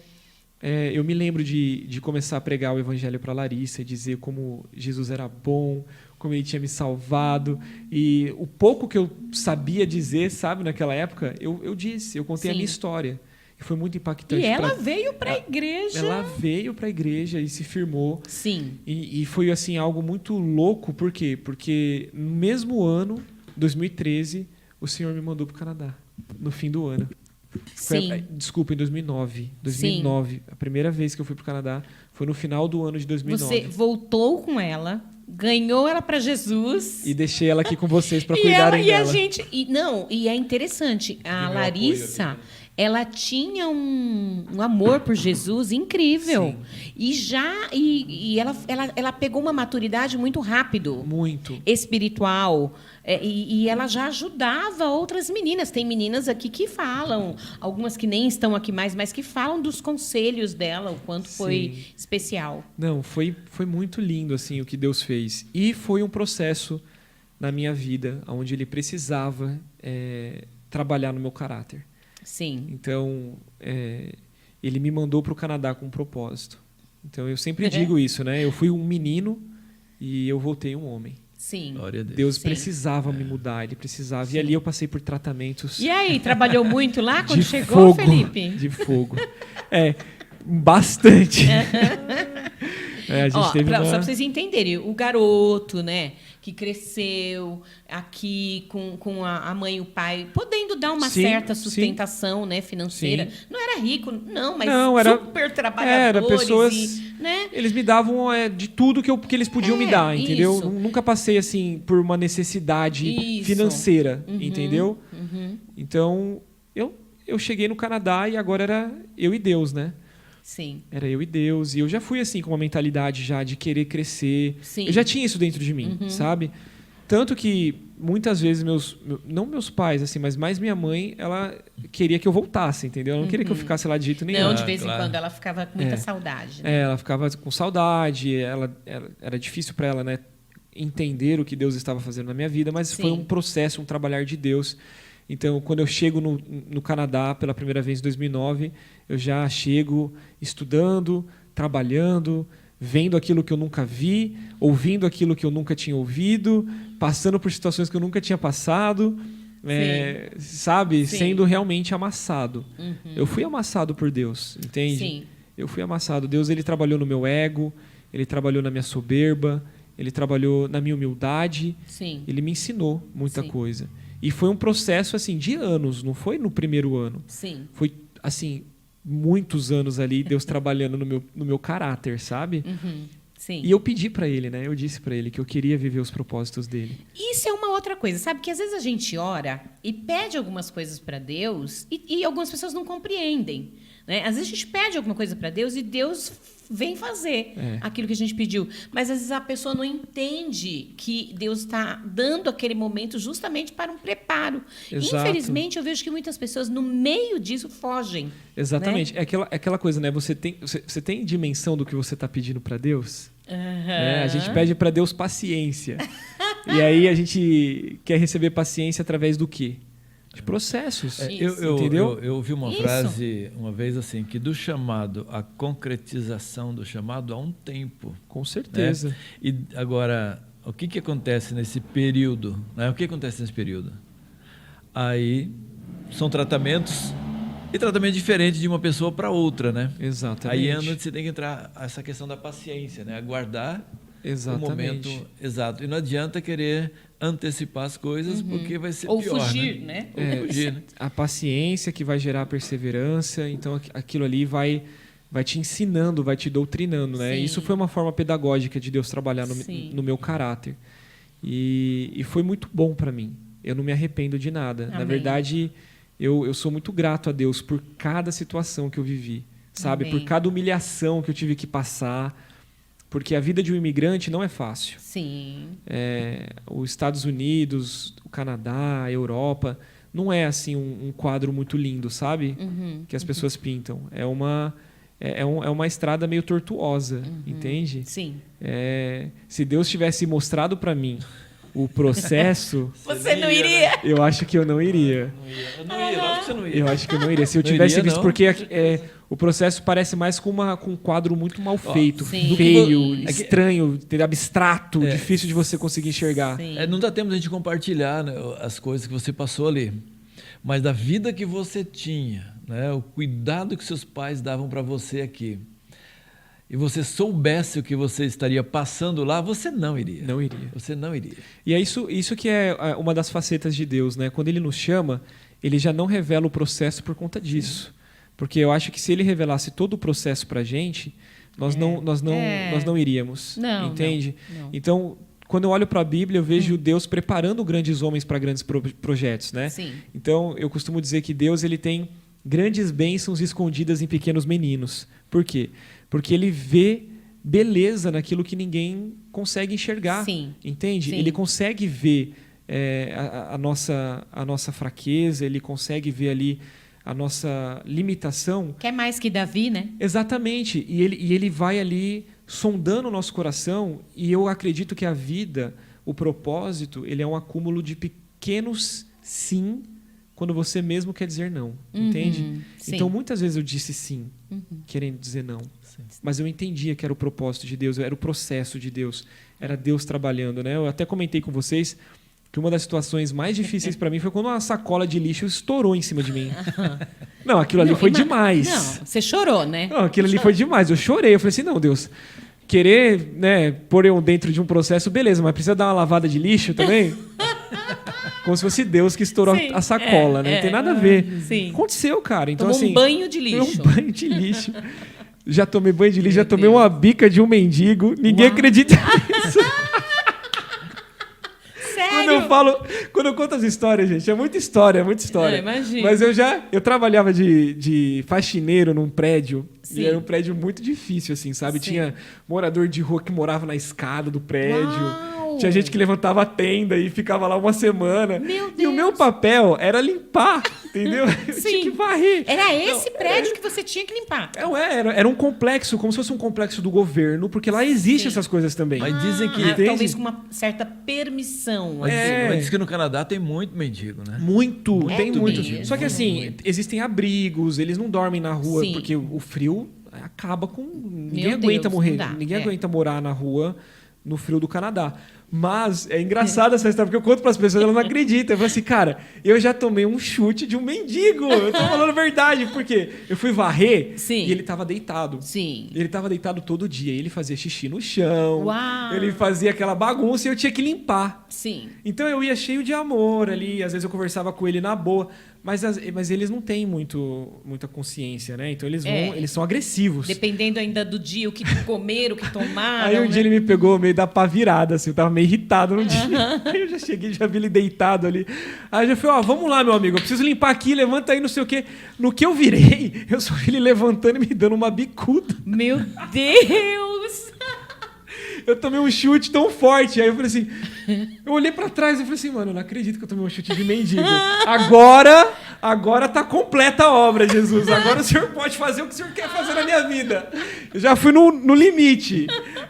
eu me lembro de começar a pregar o evangelho para Larissa e dizer como Jesus era bom, como ele tinha me salvado. E o pouco que eu sabia dizer, sabe, naquela época, eu disse, eu contei a Sim. minha história. E foi muito impactante. E ela veio para a igreja. Ela veio para a igreja e se firmou. Sim. E foi assim algo muito louco. Por quê? Porque no mesmo ano, 2013, o Senhor me mandou para o Canadá. No fim do ano. Sim. Desculpa, em 2009. 2009. A primeira vez que eu fui para o Canadá foi no final do ano de 2009. Você voltou com ela, ganhou ela para Jesus. E deixei ela aqui com vocês para E cuidarem ela, dela. a gente, e é interessante, a Larissa, ela tinha um amor por Jesus incrível. Sim. E ela pegou uma maturidade muito rápido. Muito. Espiritual. E ela já ajudava outras meninas. Tem meninas aqui que falam, algumas que nem estão aqui mais, mas que falam dos conselhos dela, o quanto foi especial. Não, foi muito lindo assim o que Deus fez. E foi um processo na minha vida onde Ele precisava trabalhar no meu caráter. Sim. Então, Ele me mandou para o Canadá com um propósito. Então, eu sempre digo isso, né? Eu fui um menino e eu voltei um homem. Sim. Glória a Deus. Deus Sim. precisava me mudar, Ele precisava. E ali eu passei por tratamentos E aí, trabalhou muito lá quando de chegou, fogo, Felipe? de fogo. Bastante. A gente teve Só uma... para vocês entenderem, o garoto, né, que cresceu aqui com a mãe e o pai, podendo dar uma Sim, certa sim. sustentação, né, financeira. Sim. Não era rico, não, mas Não, era- super trabalhadores. Era pessoas... né? Eles me davam de tudo que eles podiam me dar, entendeu? isso. Nunca passei assim por uma necessidade Isso. financeira, Uhum, entendeu? uhum. Então, eu cheguei no Canadá e agora era eu e Deus, né? Sim. Era eu e Deus. E eu já fui assim com uma mentalidade já de querer crescer. Sim. Eu já tinha isso dentro de mim, sabe? Tanto que muitas vezes não meus pais assim, mas mais minha mãe, ela queria que eu voltasse, entendeu? Ela não queria que eu ficasse lá de jeito nenhum. Não, de vez claro. em quando ela ficava com muita saudade. Né? Ela ficava com saudade, era difícil para ela, né, entender o que Deus estava fazendo na minha vida, mas Sim. foi um processo, um trabalhar de Deus. Então, quando eu chego no Canadá pela primeira vez em 2009, eu já chego estudando, trabalhando, vendo aquilo que eu nunca vi, ouvindo aquilo que eu nunca tinha ouvido, passando por situações que eu nunca tinha passado, sabe? Sim. Sendo realmente amassado. Eu fui amassado por Deus, entende? Sim. Eu fui amassado. Deus, ele trabalhou no meu ego, ele trabalhou na minha soberba, ele trabalhou na minha humildade, Sim. ele me ensinou muita Sim. coisa. E foi um processo assim de anos, não foi no primeiro ano. Sim. Foi assim, muitos anos ali, Deus trabalhando no meu caráter, sabe? Sim. E eu pedi para ele, né? Eu disse para ele que eu queria viver os propósitos dele. Isso é uma outra coisa, sabe? Que às vezes a gente ora e pede algumas coisas para Deus e algumas pessoas não compreendem, né? Às vezes a gente pede alguma coisa para Deus e Deus vem fazer aquilo que a gente pediu. Mas às vezes a pessoa não entende que Deus está dando aquele momento justamente para um preparo. Exato. Infelizmente, eu vejo que muitas pessoas, no meio disso, fogem. Exatamente. Né? É aquela coisa, né? Você tem dimensão do que você está pedindo para Deus? Né? A gente pede para Deus paciência. E aí a gente quer receber paciência através do quê? De processos. Entendeu? Eu ouvi uma frase uma vez assim, que do chamado à concretização do chamado há um tempo. Com certeza. Né? E agora, o que acontece nesse período? Né? O que acontece nesse período? Aí são tratamentos e tratamento diferente de uma pessoa para outra, né? Exatamente. Aí você tem que entrar essa questão da paciência, né? Aguardar Exatamente. o momento exato. E não adianta querer antecipar as coisas, porque vai ser Ou pior. fugir, né? Ou fugir, né? A paciência que vai gerar a perseverança, então aquilo ali vai te ensinando, vai te doutrinando, né? Sim. Isso foi uma forma pedagógica de Deus trabalhar no meu caráter. E foi muito bom para mim. Eu não me arrependo de nada. Amém. Na verdade, eu sou muito grato a Deus por cada situação que eu vivi, sabe? Amém. Por cada humilhação que eu tive que passar. Porque a vida de um imigrante não é fácil. Sim. Os Estados Unidos, o Canadá, a Europa, não é assim um quadro muito lindo, sabe? Que as pessoas pintam. É uma estrada meio tortuosa, entende? Sim. Se Deus tivesse mostrado para mim o processo, Você não iria? eu acho que eu não iria. Eu não ia, lógico que você não ia. Eu acho que eu não iria. Se eu Não tivesse iria, visto, não. porque o processo parece mais com um quadro muito mal feito, sim. feio, É que- estranho, abstrato, difícil de você conseguir enxergar. Sim. Não dá tempo de a gente compartilhar, né, as coisas que você passou ali. Mas da vida que você tinha, né, o cuidado que seus pais davam para você aqui, e você soubesse o que você estaria passando lá, você não iria. Não iria. Você não iria. E é isso que é uma das facetas de Deus, né? Quando ele nos chama, ele já não revela o processo por conta disso. Porque eu acho que se ele revelasse todo o processo pra gente, nós não iríamos. Não, entende? não. Então, quando eu olho para a Bíblia, eu vejo Deus preparando grandes homens para grandes projetos, né? Sim. Então, eu costumo dizer que Deus ele tem grandes bênçãos escondidas em pequenos meninos. Por quê? Porque ele vê beleza naquilo que ninguém consegue enxergar. Sim. Entende? Sim. Ele consegue ver a nossa fraqueza, ele consegue ver ali a nossa limitação. Quer mais que Davi, né? Exatamente. E ele vai ali sondando o nosso coração, e eu acredito que a vida, o propósito, ele é um acúmulo de pequenos sim, quando você mesmo quer dizer não. Entende? Sim. Então, muitas vezes eu disse sim, querendo dizer não. Mas eu entendia que era o propósito de Deus, era o processo de Deus, era Deus trabalhando, né? Eu até comentei com vocês que uma das situações mais difíceis para mim foi quando uma sacola de lixo estourou em cima de mim. Não, aquilo ali foi demais. Não, você chorou, né? Não, aquilo ali foi demais. Eu chorei. Eu falei assim, não, Deus, querer, né, pôr eu dentro de um processo, beleza, mas precisa dar uma lavada de lixo também? Como se fosse Deus que estourou Sim, a sacola, né? Não tem nada a ver. Sim. Aconteceu, cara. Então, Tomou assim, um banho de lixo. Um banho de lixo. Já tomei banho de lixo, já tomei uma bica de um mendigo. Ninguém acredita nisso. Sério? Quando eu conto as histórias, gente, é muita história. Imagino. Mas eu trabalhava de faxineiro num prédio. Sim. E era um prédio muito difícil, assim, sabe? Sim. Tinha morador de rua que morava na escada do prédio. Uau! Tinha gente que levantava a tenda e ficava lá uma semana. Meu E o meu Deus. papel era limpar, entendeu? Eu Sim. tinha que varrer. Era esse prédio que você tinha que limpar. Era um complexo, como se fosse um complexo do governo, porque lá existem essas coisas também. Mas dizem que... Entende? Talvez com uma certa permissão. Mas, É. mas diz que no Canadá tem muito mendigo, né? Muito, É tem muito. mesmo. Só que assim, existem abrigos, eles não dormem na rua, Sim. porque o frio acaba com... Ninguém Meu aguenta Deus, morrer, não dá. ninguém É. aguenta morar na rua no frio do Canadá. Mas é engraçado essa história, porque eu conto para as pessoas, elas não acreditam. Eu falo assim, cara, eu já tomei um chute de um mendigo. Eu tô falando a verdade, porque eu fui varrer Sim. e ele tava deitado. Sim. Ele tava deitado todo dia, ele fazia xixi no chão, Uau. ele fazia aquela bagunça e eu tinha que limpar. Sim. Então eu ia cheio de amor ali, às vezes eu conversava com ele na boa, mas eles não têm muita consciência, né? Então eles são agressivos. Dependendo ainda do dia, o que comer, o que tomar. Aí um dia ele me pegou meio da pá virada, assim, eu tava meio irritado no dia. Aí eu já cheguei, já vi ele deitado ali. Aí eu já falei, vamos lá, meu amigo, eu preciso limpar aqui, levanta aí, não sei o quê. No que eu virei, eu só vi ele levantando e me dando uma bicuda. Meu Deus! Eu tomei um chute tão forte. Aí eu falei assim... Eu olhei pra trás e falei assim, mano, eu não acredito que eu tomei um chute de mendigo. Agora tá completa a obra, Jesus. Agora o Senhor pode fazer o que o Senhor quer fazer na minha vida. Eu já fui no limite.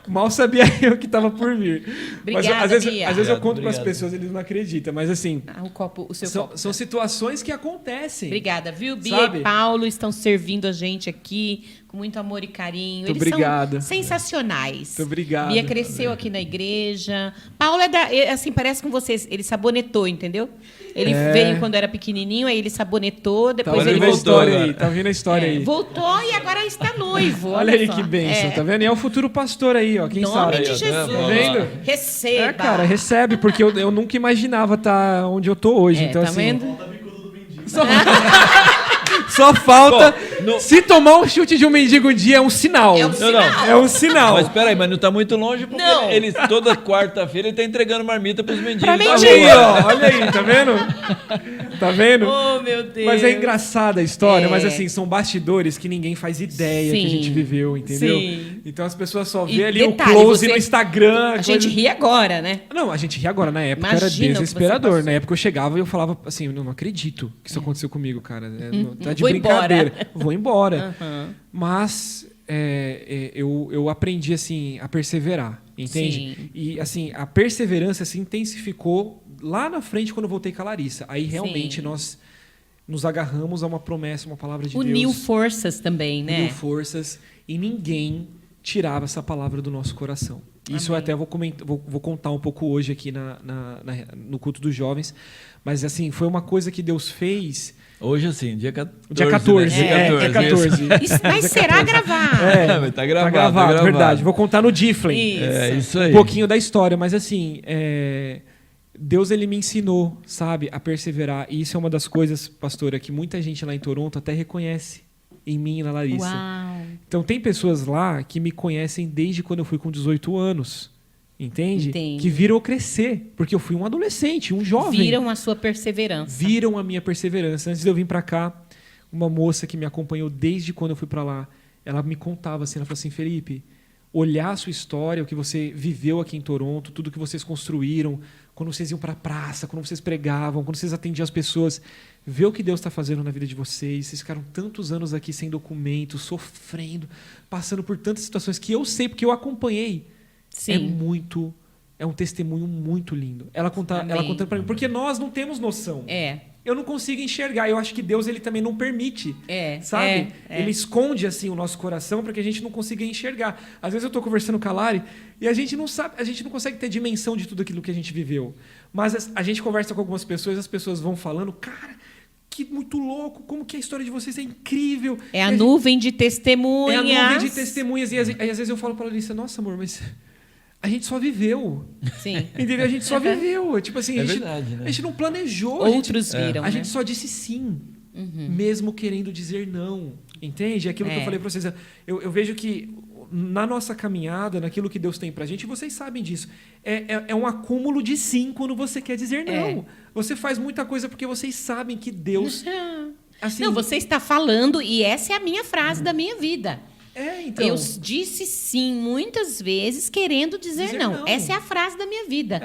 Mal sabia eu que tava por vir. Obrigada, mas às Bia. vezes eu conto pras Obrigado. pessoas e eles não acreditam. Mas assim, O seu copo. são situações que acontecem. Obrigada, viu? Bia Sabe? e Paulo estão servindo a gente aqui com muito amor e carinho. Muito Eles obrigado. são sensacionais. Muito obrigado. Bia cresceu aqui na igreja. Paulo assim, parece com vocês. Ele sabonetou, entendeu? Ele veio quando era pequenininho, aí ele sabonetou, Tá depois ouvindo ele a voltou. história aí, tá ouvindo a história aí. Voltou e agora está noivo. Olha aí só. que bênção, É. tá vendo? E é o futuro pastor aí, ó. Quem Nome sabe? de Aí, ó, Jesus. tá vendo? Receba. É, cara, recebe, porque eu nunca imaginava estar onde eu tô hoje. Então, tá assim, vendo? só falta. Pô, no- Se tomar um chute de um mendigo um dia, é um sinal. É um Não, sinal. não. É um sinal. Mas peraí, mas não tá muito longe, porque Não. ele toda quarta-feira ele tá entregando marmita pros mendigos. Pra da mendigo. Olha aí, rua. ó. Olha aí, tá vendo? Tá vendo? Oh, meu Deus. Mas é engraçada a história, É. mas assim, são bastidores que ninguém faz ideia que a Sim. gente viveu, entendeu? Sim. Então as pessoas só E vê ali detalhe, o close você- no Instagram. A gente ri agora, né? Não, a gente ri agora. Na época Imagina era o que você desesperador. passou. Na época eu chegava e eu falava assim, não acredito que isso aconteceu comigo, cara. Tá de Vou brincadeira. embora. Vou embora. Aham. Mas eu aprendi assim a perseverar, entende? Sim. E assim, a perseverança se intensificou lá na frente quando eu voltei com a Larissa. Aí realmente Sim. nós nos agarramos a uma promessa, uma palavra de Uniu Deus. forças também, né? Uniu forças e ninguém tirava essa palavra do nosso coração. Isso eu Amém. até vou contar um pouco hoje aqui no culto dos jovens. Mas assim, foi uma coisa que Deus fez. Hoje assim, dia 14. Dia 14, né? dia 14. Isso, mas será gravado. É, mas tá gravado, Tá gravado, tá gravado. verdade. Vou contar no Difflin. Isso. É, isso aí. Um pouquinho da história, mas assim, Deus ele me ensinou, sabe, a perseverar. E isso é uma das coisas, pastora, que muita gente lá em Toronto até reconhece em mim e na Larissa. Uau. Então tem pessoas lá que me conhecem desde quando eu fui com 18 anos. Entende? Entendo. Que viram eu crescer, porque eu fui um adolescente, um jovem. Viram a sua perseverança. Viram a minha perseverança. Antes de eu vir para cá, uma moça que me acompanhou desde quando eu fui para lá, ela me contava assim, ela falou assim, Felipe, olhar a sua história, o que você viveu aqui em Toronto, tudo que vocês construíram, quando vocês iam para a praça, quando vocês pregavam, quando vocês atendiam as pessoas, ver o que Deus está fazendo na vida de vocês. Vocês ficaram tantos anos aqui sem documento, sofrendo, passando por tantas situações que eu sei, porque eu acompanhei. Sim. É um testemunho muito lindo. Ela contando para mim, porque nós não temos noção. Eu não consigo enxergar. Eu acho que Deus ele também não permite, sabe? Ele esconde assim o nosso coração para que a gente não consiga enxergar. Às vezes eu estou conversando com a Lari e a gente não sabe, a gente não consegue ter dimensão de tudo aquilo que a gente viveu. Mas a gente conversa com algumas pessoas, as pessoas vão falando, cara, que muito louco, como que a história de vocês é incrível. É a nuvem de testemunhas. É a nuvem de testemunhas. E às vezes eu falo para a Larissa, nossa amor, mas a gente só viveu. Sim. Entendeu? A gente só viveu. Tipo assim, É a gente, verdade, né? a gente não planejou. Outros viram, A né? gente só disse sim, mesmo querendo dizer não. Entende? É aquilo que eu falei para vocês. Eu vejo que na nossa caminhada, naquilo que Deus tem pra gente, vocês sabem disso. É um acúmulo de sim quando você quer dizer não. Você faz muita coisa porque vocês sabem que Deus... Assim, Não, você está falando, e essa é a minha frase da minha vida. então. Eu disse sim muitas vezes, querendo dizer não. Essa é a frase da minha vida.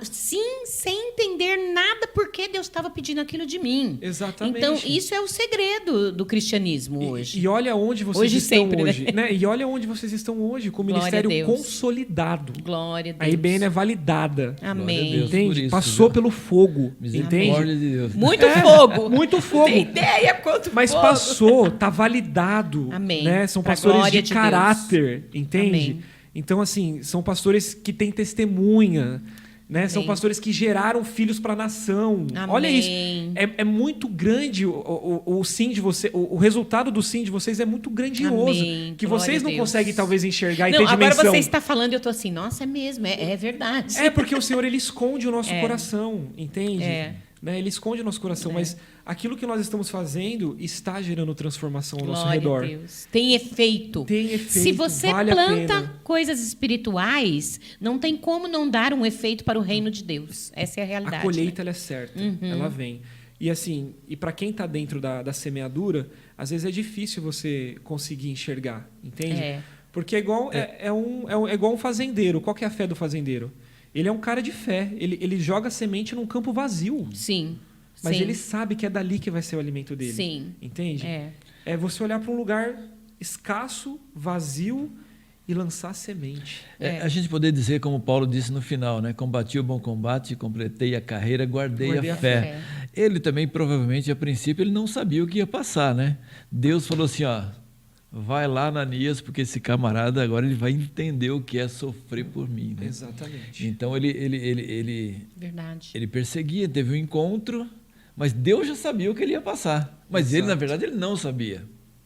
Sim, sem entender nada porque Deus estava pedindo aquilo de mim. Exatamente. Então, isso é o segredo do cristianismo hoje. E olha onde vocês Hoje estão sempre, hoje. Né? E olha onde vocês estão hoje, com o Glória ministério a Deus. consolidado. Glória a Deus. A IBN é validada. Amém. Deus. por Entende? isso, Passou viu? pelo fogo. Misericórdia Entende? de Deus. Muito fogo. Muito fogo. Tem ideia quanto Mas fogo? passou, tá validado. Amém. Né? São Pra pastores glória de de caráter, entende? Amém. Então, assim, são pastores que têm testemunha. Né? São Amém. pastores que geraram filhos para a nação. Amém. Olha isso. É muito grande o sim de você. O resultado do sim de vocês é muito grandioso. Amém. Que Glória vocês a não Deus. conseguem, talvez, enxergar e Não, ter agora dimensão. você está falando e eu estou assim, nossa, é mesmo, é verdade. É porque o Senhor, ele esconde o nosso coração, entende? É. Né? Ele esconde o nosso coração, mas aquilo que nós estamos fazendo está gerando transformação ao nosso Glória redor. a Deus. Tem efeito. Tem efeito, Se você vale a planta pena. coisas espirituais, não tem como não dar um efeito para o reino de Deus. Essa é a realidade. A colheita, né? ela é certa, ela vem. E assim, e para quem está dentro da semeadura, às vezes é difícil você conseguir enxergar, entende? É. Porque é igual, é igual um fazendeiro. Qual que é a fé do fazendeiro? Ele é um cara de fé. Ele joga a semente num campo vazio. Sim. Mas sim. ele sabe que é dali que vai ser o alimento dele. Sim. Entende? É. É você olhar para um lugar escasso, vazio e lançar semente. A gente poder dizer, como Paulo disse no final, né? Combati o bom combate, completei a carreira, guardei a fé. Ele também, provavelmente, a princípio, ele não sabia o que ia passar, né? Deus falou assim, ó, vai lá, Ananias, porque esse camarada agora ele vai entender o que é sofrer por mim, né? Exatamente. Então Verdade. ele perseguia, teve um encontro, mas Deus já sabia o que ele ia passar. Mas ele, na verdade, ele não sabia.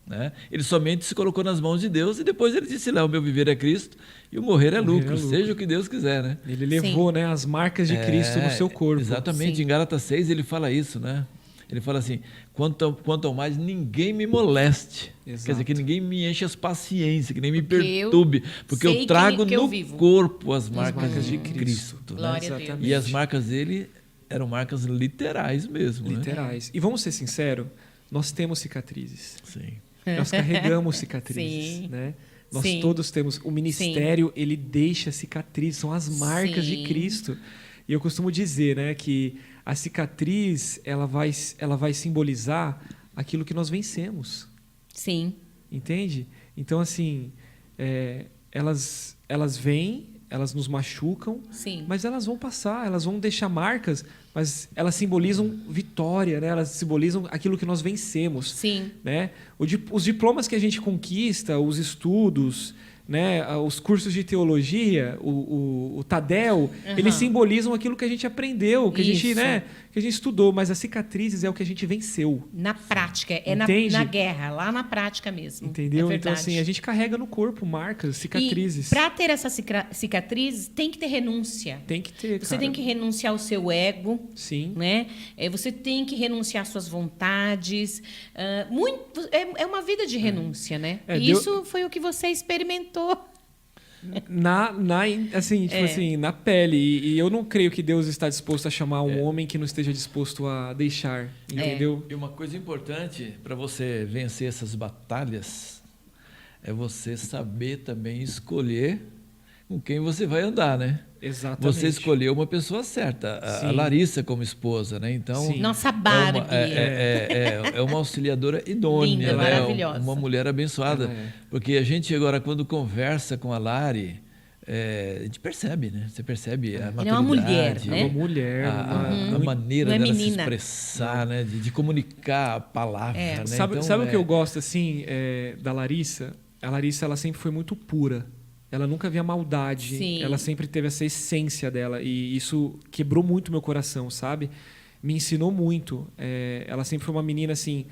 Né? Ele somente se colocou nas mãos de Deus e depois ele disse lá, o meu viver é Cristo e o morrer é lucro, seja o que Deus quiser. Né? Ele levou, né, as marcas de Cristo no seu corpo. Exatamente, Sim. em Gálatas 6 ele fala isso, né? Ele fala assim, quanto ao mais ninguém me moleste. Exato. Quer dizer, que ninguém me enche as paciências, que nem me Porque perturbe, porque sei eu trago que eu no vivo. corpo as marcas, marcas de de Cristo. Cristo. Né? Glória a Deus. Exatamente. E as marcas dele eram marcas literais mesmo. Né? Literais. E vamos ser sinceros, nós temos cicatrizes. Sim. Nós carregamos cicatrizes, Sim. né? Nós Sim. todos temos. O ministério, ele deixa cicatrizes, são as marcas de Sim. Cristo. E eu costumo dizer, né, que a cicatriz, ela vai simbolizar aquilo que nós vencemos. Sim. Entende? Então, assim, elas vêm, elas nos machucam, Sim. mas elas vão passar, elas vão deixar marcas, mas elas simbolizam vitória, né? Elas simbolizam aquilo que nós vencemos. Sim. Né? Os diplomas que a gente conquista, os estudos, né? Os cursos de teologia, o Tadel, eles simbolizam aquilo que a gente aprendeu, que a gente, Isso. né? Que a gente estudou, mas as cicatrizes é o que a gente venceu. Na prática, Entende? na guerra, lá na prática mesmo. Entendeu? É Então, verdade. assim, a gente carrega no corpo marcas, cicatrizes. Para ter essas cicatrizes, tem que ter renúncia. Tem que ter, Você cara. tem que renunciar ao seu ego, Sim. né? Você tem que renunciar às suas vontades. É uma vida de renúncia, né? É, E isso foi o que você experimentou. Assim, na pele. E eu não creio que Deus está disposto a chamar um homem que não esteja disposto a deixar. Entendeu? E uma coisa importante para você vencer essas batalhas é você saber também escolher com quem você vai andar, né? Exatamente. Você escolheu uma pessoa certa, a Sim. Larissa como esposa, né? Então, Sim. Nossa Barbie. é uma auxiliadora idônea, Linda, né? maravilhosa. Uma mulher abençoada. Ela é. Porque a gente agora, quando conversa com a Lari, a gente percebe, né? Você percebe a maturidade. Ela é uma mulher, É né? uma mulher. A maneira Não é dela se menina. expressar, né? De comunicar a palavra, né? Sabe Então, o que eu gosto, assim, da Larissa? A Larissa, ela sempre foi muito pura. Ela nunca via maldade. Sim. Ela sempre teve essa essência dela. E isso quebrou muito meu coração, sabe? Me ensinou muito. Ela sempre foi uma menina, assim,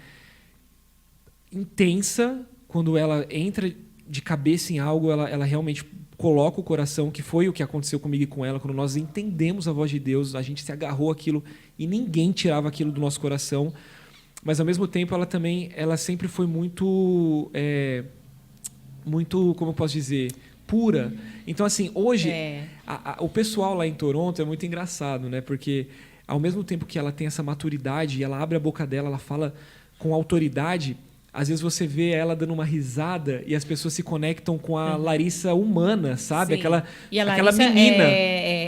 intensa. Quando ela entra de cabeça em algo, ela realmente coloca o coração, que foi o que aconteceu comigo e com ela. Quando nós entendemos a voz de Deus, a gente se agarrou àquilo e ninguém tirava aquilo do nosso coração. Mas, ao mesmo tempo, ela sempre foi muito, como eu posso dizer, pura. Então, assim, hoje, o pessoal lá em Toronto é muito engraçado, né? Porque, ao mesmo tempo que ela tem essa maturidade e ela abre a boca dela, ela fala com autoridade, às vezes você vê ela dando uma risada e as pessoas se conectam com a Larissa humana, sabe? Sim. Aquela Larissa menina.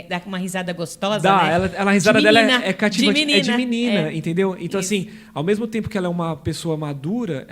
Dá uma risada gostosa, Dá, né? a risada De dela menina, é cativante, de é de menina, menina, entendeu? Então, Isso. assim, ao mesmo tempo que ela é uma pessoa madura,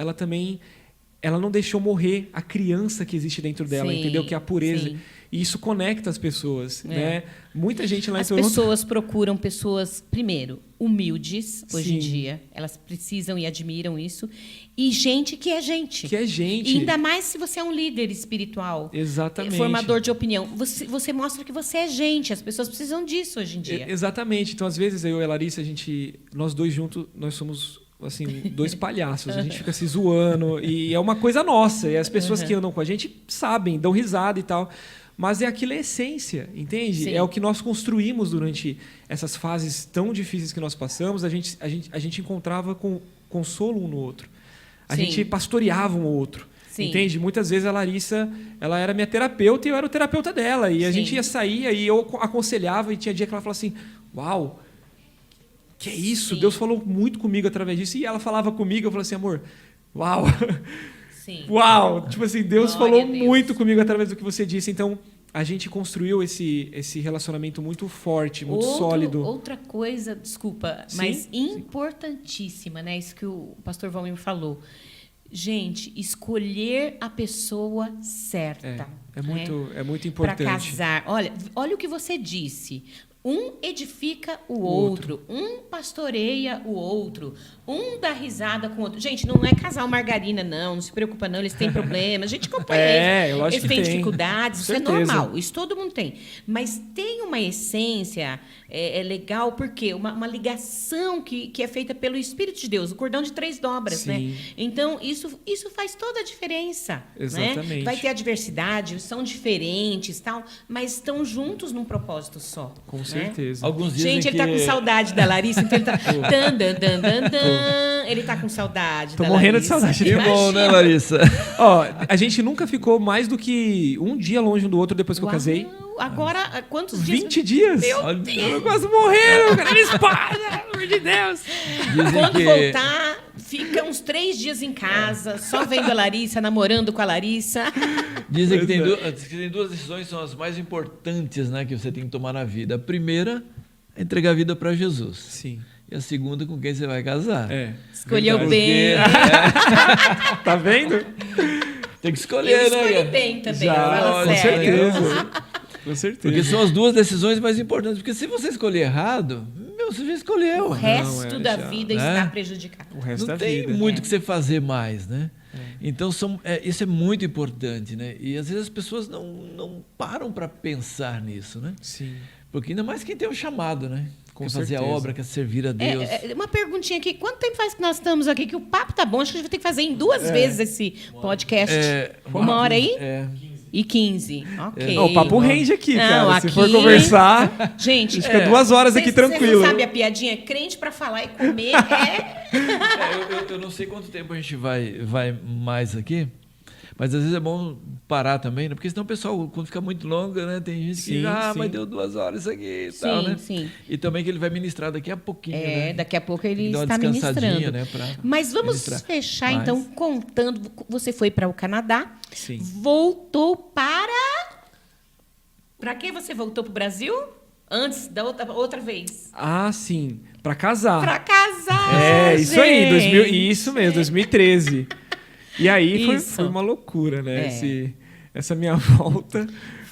ela não deixou morrer a criança que existe dentro dela, Sim, entendeu? Que é a pureza. sim. E isso conecta as pessoas, né? Muita gente lá em As Toronto... pessoas procuram pessoas, primeiro, humildes, hoje em Sim. dia. Elas precisam e admiram isso. E gente que é gente. Que é gente. E ainda mais se você é um líder espiritual. Exatamente. Formador de opinião. Você mostra que você é gente. As pessoas precisam disso hoje em dia. Exatamente. Então, às vezes, eu e a Larissa, nós dois juntos, nós somos assim, dois palhaços. A gente fica se zoando e é uma coisa nossa. E as pessoas que andam com a gente sabem, dão risada e tal. Mas aquilo é a essência, entende? Sim. É o que nós construímos durante essas fases tão difíceis que nós passamos. A gente encontrava consolo um no outro. A Sim. gente pastoreava um ao outro. Sim. Entende? Muitas vezes a Larissa, ela era minha terapeuta e eu era o terapeuta dela. E a Sim. gente ia sair e eu aconselhava e tinha dia que ela falava assim, uau, que é isso? Sim. Deus falou muito comigo através disso. E ela falava comigo, eu falava assim, amor, uau, Sim. uau. Tipo assim, Deus Glória falou a Deus. muito comigo através do que você disse. Então, a gente construiu esse relacionamento muito forte, muito sólido. Outra coisa, desculpa, Sim, mas sim. importantíssima, né? Isso que o pastor Valmir falou. Gente, escolher a pessoa certa. É muito Para importante. casar. Olha o que você disse. Um edifica o outro. Um pastoreia o outro. Um dá risada com o outro. Gente, não é casal margarina, não. Não se preocupa, não. Eles têm problemas. A gente acompanha eles. lógico Eles que têm tem. dificuldades. Isso Certeza. é normal. Isso todo mundo tem. Mas tem uma essência legal, porque uma ligação que é feita pelo Espírito de Deus. O cordão de 3 dobras, Sim. né? Então, isso faz toda a diferença. Exatamente. Né? Vai ter adversidade, são diferentes, tal, mas estão juntos num propósito só. Com né? certeza. Alguns dizem Gente, ele que... tá com saudade da Larissa, então ele tá. Dan, dan, dan, dan, dan. Ele tá com saudade. Tô da morrendo de Larissa. saudade. Que bom, né, Larissa? Ó, a gente nunca ficou mais do que um dia longe um do outro depois que eu casei. Agora, quantos dias? 20 dias. Meu Olha, Eu quase morrendo, eu quero minha espada, pelo amor de Deus. Dizem Quando que... voltar, fica uns 3 dias em casa, só vendo a Larissa, namorando com a Larissa. Dizem que Pois tem duas decisões que são as mais importantes, né, que você tem que tomar na vida. A primeira é entregar a vida para Jesus. Sim. E a segunda, com quem você vai casar. Escolheu Verdade. bem. Tá vendo? Tem que Eu escolher, né, escolhi cara? bem também, Já, fala com sério. certeza. Com certeza. Porque são as duas decisões mais importantes. Porque se você escolher errado, você já escolheu. O resto da já, vida né? está prejudicado. O resto Não da tem vida. muito o que você fazer mais, né? Então, isso é muito importante, né? E às vezes as pessoas não param para pensar nisso, né? Sim. Porque ainda mais quem tem um chamado, né? Com quer fazer a certeza. obra, quer servir a Deus. Uma perguntinha aqui. Quanto tempo faz que nós estamos aqui? Que o papo tá bom. Acho que a gente vai ter que fazer em 2 vezes esse podcast. 1h aí? E 15. Ok. Não, o papo rende aqui, Não, cara. Se aqui- for conversar, Gente, a gente fica 2 horas aqui Vocês tranquilo. não sabem a piadinha? Crente pra falar e comer Eu não sei quanto tempo a gente vai mais aqui, mas às vezes é bom parar também, né? Porque senão o pessoal, quando fica muito longa, né? Tem gente que Sim, diz, sim. mas deu 2 horas isso aqui e tal, né? sim. E também que ele vai ministrar daqui a pouquinho, né? Daqui a pouco ele Tem que dar uma está descansadinha, ministrando. né, pra Mas vamos ministrar. fechar, Mas- então, contando. Você foi para o Canadá, Sim. voltou para... Para que você voltou para o Brasil? Antes da outra vez. Ah, sim. Pra casar. Para casar, Isso aí. gente. Isso mesmo, 2013. E aí Isso. foi uma loucura, né? É. Essa minha volta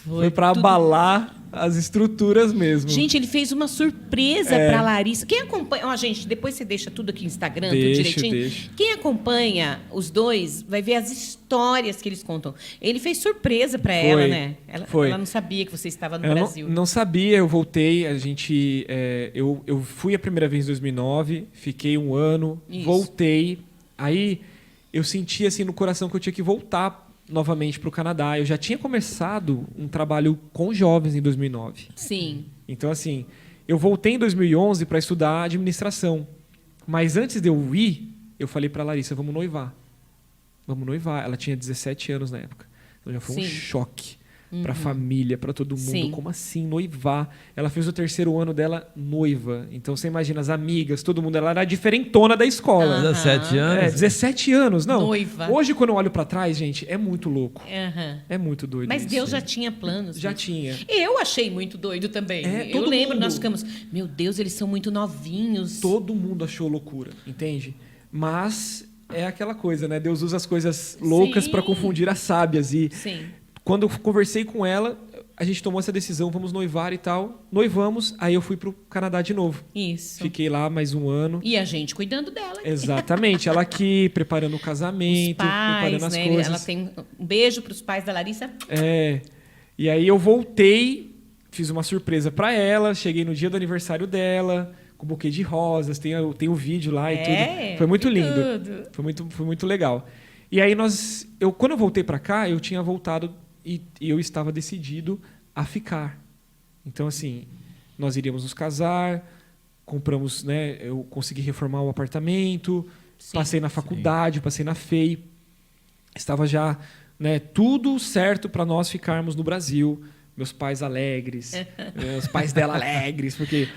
foi pra tudo- abalar as estruturas mesmo. Gente, ele fez uma surpresa para Larissa. Quem acompanha... Ó, gente, depois você deixa tudo aqui no Instagram, tudo Deixo, direitinho. deixo. Quem acompanha os dois vai ver as histórias que eles contam. Ele fez surpresa para Foi, ela, né? foi. Ela não sabia que você estava no Eu Brasil. não sabia, eu voltei, eu fui a primeira vez em 2009, fiquei 1 ano, Isso. voltei, aí eu senti assim no coração que eu tinha que voltar novamente para o Canadá. Eu já tinha começado um trabalho com jovens em 2009. Sim. Então, assim, eu voltei em 2011 para estudar administração. Mas antes de eu ir, eu falei para a Larissa, vamos noivar. Vamos noivar. Ela tinha 17 anos na época. Então já foi um Sim. choque. para a família, para todo mundo. Sim. Como assim, noivar? Ela fez o 3º ano dela noiva. Então, você imagina, as amigas, todo mundo. Ela era a diferentona da escola. 17 anos. 17 anos. Não, Noiva. hoje, quando eu olho para trás, gente, é muito louco. Aham. É muito doido Mas isso. Deus já tinha planos. Já né? tinha. Eu achei muito doido também. É, Eu todo lembro, mundo. nós ficamos, meu Deus, eles são muito novinhos. Todo mundo achou loucura, entende? Mas é aquela coisa, né? Deus usa as coisas loucas Sim. para confundir as sábias. E Sim. quando eu conversei com ela, a gente tomou essa decisão, vamos noivar e tal. Noivamos, aí eu fui pro Canadá de novo. Isso. Fiquei lá mais um ano. E a gente cuidando dela. Exatamente, ela aqui preparando o casamento, Os pais, preparando as né? coisas. Ela tem um beijo para os pais da Larissa. É. E aí eu voltei, fiz uma surpresa para ela, cheguei no dia do aniversário dela, com um buquê de rosas, tem o vídeo lá e tudo. Foi muito e lindo. tudo. Foi muito legal. E aí quando eu voltei para cá, eu tinha voltado e eu estava decidido a ficar. Então assim, nós iríamos nos casar, compramos, né, eu consegui reformar o apartamento, Sim. passei na faculdade, passei na FEI, estava já, né, tudo certo para nós ficarmos no Brasil. Meus pais alegres, os pais dela alegres, porque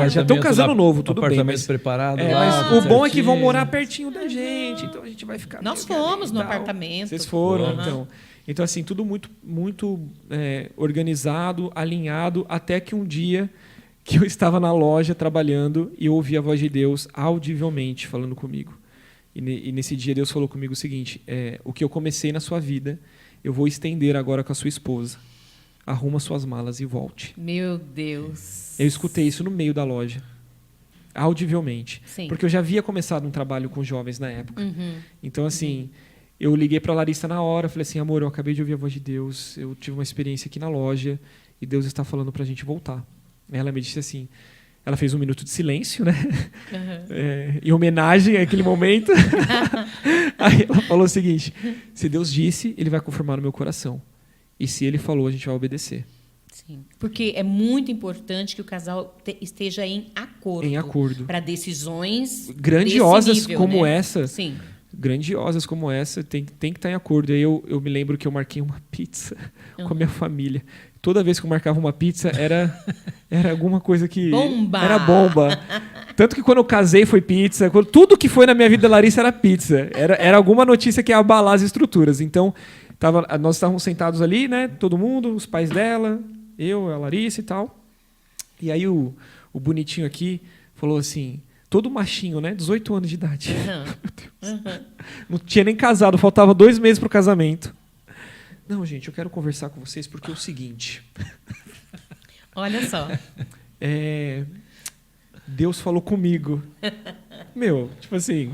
já estão casando novo, tudo bem. Apartamento Mas, preparado mas lá, o bom é que vão certinho. morar pertinho da gente, então a gente vai ficar. Nós meio fomos no tal. apartamento. Vocês foram, Uhum. então. Então, assim, tudo muito, muito organizado, alinhado, até que um dia que eu estava na loja trabalhando e eu ouvi a voz de Deus audivelmente falando comigo. E nesse dia Deus falou comigo o seguinte: o que eu comecei na sua vida, eu vou estender agora com a sua esposa. Arruma suas malas e volte. Meu Deus. Eu escutei isso no meio da loja, audivelmente. Sim. Porque eu já havia começado um trabalho com jovens na época. Uhum. Então, assim, eu liguei para a Larissa na hora, falei assim: amor, eu acabei de ouvir a voz de Deus, eu tive uma experiência aqui na loja e Deus está falando para a gente voltar. Ela me disse assim, ela fez um minuto de silêncio, né? Uhum. Em homenagem àquele momento. Aí ela falou o seguinte: se Deus disse, Ele vai confirmar no meu coração. E se Ele falou, a gente vai obedecer. Sim. Porque é muito importante que o casal esteja em acordo. Em acordo. Para decisões Grandiosas desse nível, como né? essa. Sim. Grandiosas como essa, tem que estar em acordo. Aí eu me lembro que eu marquei uma pizza com a minha família. Toda vez que eu marcava uma pizza, era alguma coisa que... Bomba! Era bomba. Tanto que quando eu casei foi pizza. Tudo que foi na minha vida da Larissa era pizza. Era alguma notícia que ia abalar as estruturas. Então, nós estávamos sentados ali, né? Todo mundo, os pais dela, eu, a Larissa e tal. E aí o bonitinho aqui falou assim... Todo machinho, né? 18 anos de idade. Uhum. Meu Deus. Não tinha nem casado, faltava 2 meses pro casamento. Não, gente, eu quero conversar com vocês porque é o seguinte. Olha só. Deus falou comigo. Meu, tipo assim,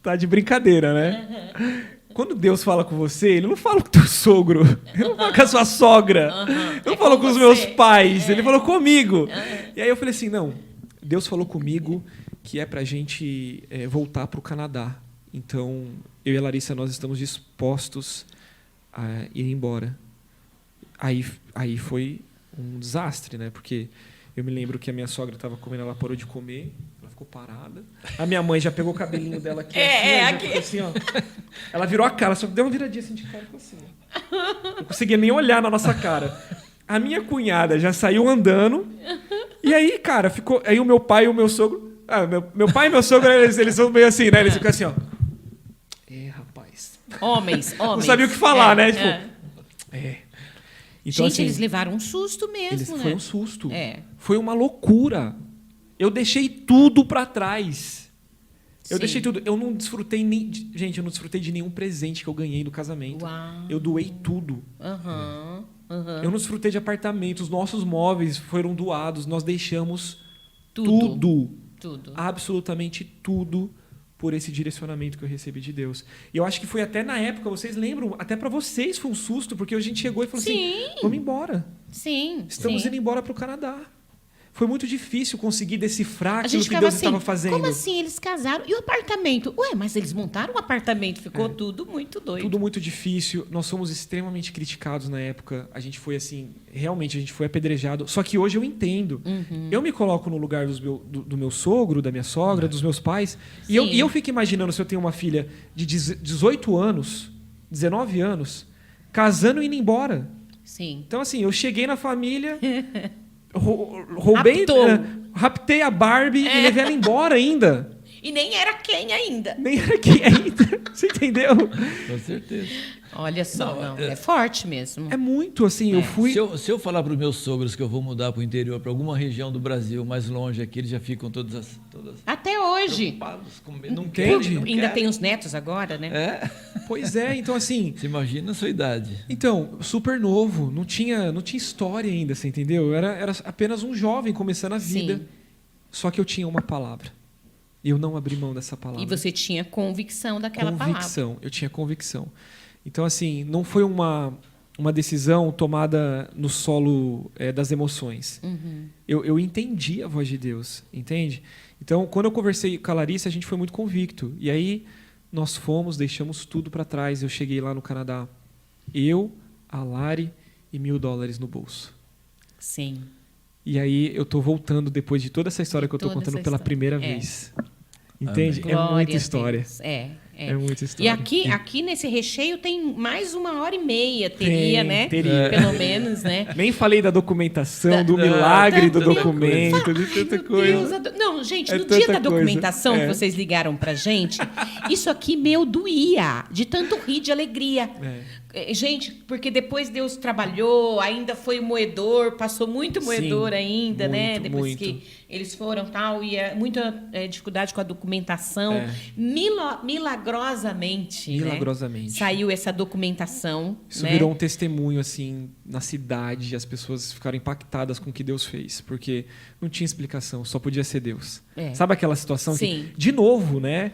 tá de brincadeira, né? Quando Deus fala com você, Ele não fala com o teu sogro. Ele não fala com a sua sogra. Ele não falou com os meus pais. Ele falou comigo. E aí eu falei assim, não, Deus falou comigo que é pra gente voltar pro Canadá. Então, eu e a Larissa, nós estamos dispostos a ir embora. Aí foi um desastre, né? Porque eu me lembro que a minha sogra estava comendo, ela parou de comer, ela ficou parada. A minha mãe já pegou o cabelinho dela aqui. Aqui. Ficou assim, ó. Ela virou a cara, só deu uma viradinha assim de cara e ficou assim. Ó. Não conseguia nem olhar na nossa cara. A minha cunhada já saiu andando. E aí, cara, ficou. Aí o meu pai e o meu sogro. Meu pai e meu sogro, eles são meio assim, né? Eles ficam assim, ó. Rapaz. Homens. Não sabia o que falar, né? Tipo, Então, gente, assim, eles levaram um susto mesmo, né? Foi um susto. É. Foi uma loucura. Eu deixei tudo para trás. Eu Sim. deixei tudo. Eu não desfrutei gente, eu não desfrutei de nenhum presente que eu ganhei do casamento. Uau. Eu doei tudo. Aham. Eu não desfrutei de apartamento. Os nossos móveis foram doados. Nós deixamos Tudo. absolutamente tudo por esse direcionamento que eu recebi de Deus. E eu acho que foi até na época, vocês lembram, até para vocês foi um susto, porque a gente chegou e falou assim, vamos embora. Sim. Estamos indo embora para o Canadá. Foi muito difícil conseguir decifrar A aquilo gente que ficava Deus assim, estava fazendo. como assim eles casaram? E o apartamento? Ué, mas eles montaram um apartamento, ficou tudo muito doido. Tudo muito difícil. Nós fomos extremamente criticados na época. A gente foi assim, realmente a gente foi apedrejado. Só que hoje eu entendo. Eu me coloco no lugar do meu sogro, da minha sogra, dos meus pais. E eu fico imaginando se eu tenho uma filha de 18 anos, 19 anos, casando e indo embora. Sim. Então, assim, eu cheguei na família, roubei, Raptou. raptei a Barbie e levei ela embora ainda. E nem era quem ainda. Nem era aqui ainda. Você entendeu? Com certeza. Olha só, é forte mesmo. É muito, assim, eu fui... Se eu falar para os meus sogros que eu vou mudar para o interior, para alguma região do Brasil mais longe aqui, eles já ficam todas Até hoje. preocupados, com medo. Não Entende? querem, não Ainda querem. tem os netos agora, né? É. Pois é, então, assim... Você imagina a sua idade. Então, super novo, não tinha história ainda, você entendeu? Eu era apenas um jovem começando a vida. Sim. Só que eu tinha uma palavra. E eu não abri mão dessa palavra. E você tinha convicção daquela Convicção, eu tinha convicção. Então, assim, não foi uma decisão tomada no solo das emoções. Uhum. Eu entendi a voz de Deus, entende? Então, quando eu conversei com a Larissa, a gente foi muito convicto. E aí, nós fomos, deixamos tudo para trás. Eu cheguei lá no Canadá, eu, a Lari e $1.000 no bolso. Sim. E aí, eu tô voltando depois de toda essa história que eu tô Toda contando essa pela história. primeira É. vez. Entende? Glória É muita a história. Deus. É muita E história. aqui nesse recheio tem mais 1h30, teria, né? Teria. Pelo menos, né? Nem falei da documentação, do milagre do tanta documento, de tanta Meu coisa. Deus, não, gente, É no dia tanta da documentação coisa. que vocês ligaram pra gente, isso aqui, doía, de tanto rir de alegria. Gente, porque depois Deus trabalhou, ainda foi o moedor, passou muito moedor Sim, ainda, né? muito, Depois muito. que eles foram tal, e muita dificuldade com a documentação. É. Milagrosamente, Milagrosamente. né? Saiu essa documentação. Isso né? virou um testemunho, assim, na cidade. As pessoas ficaram impactadas com o que Deus fez. Porque não tinha explicação, só podia ser Deus. É. Sabe aquela situação Sim. que, de novo, né?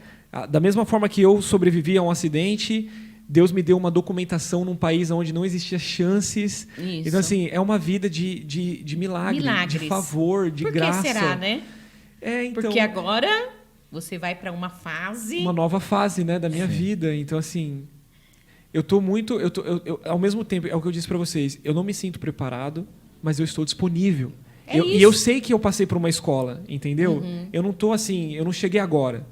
Da mesma forma que eu sobrevivi a um acidente, Deus me deu uma documentação num país onde não existia chances. Isso. Então, assim, é uma vida de milagre, Milagres. de favor, de Por que graça. será, né? Então, Porque agora você vai para uma fase... uma nova fase, né, da minha vida. Então, assim, eu tô muito... ao mesmo tempo, é o que eu disse para vocês, eu não me sinto preparado, mas eu estou disponível. É E eu sei que eu passei por uma escola, entendeu? Uhum. Eu não tô assim, eu não cheguei agora.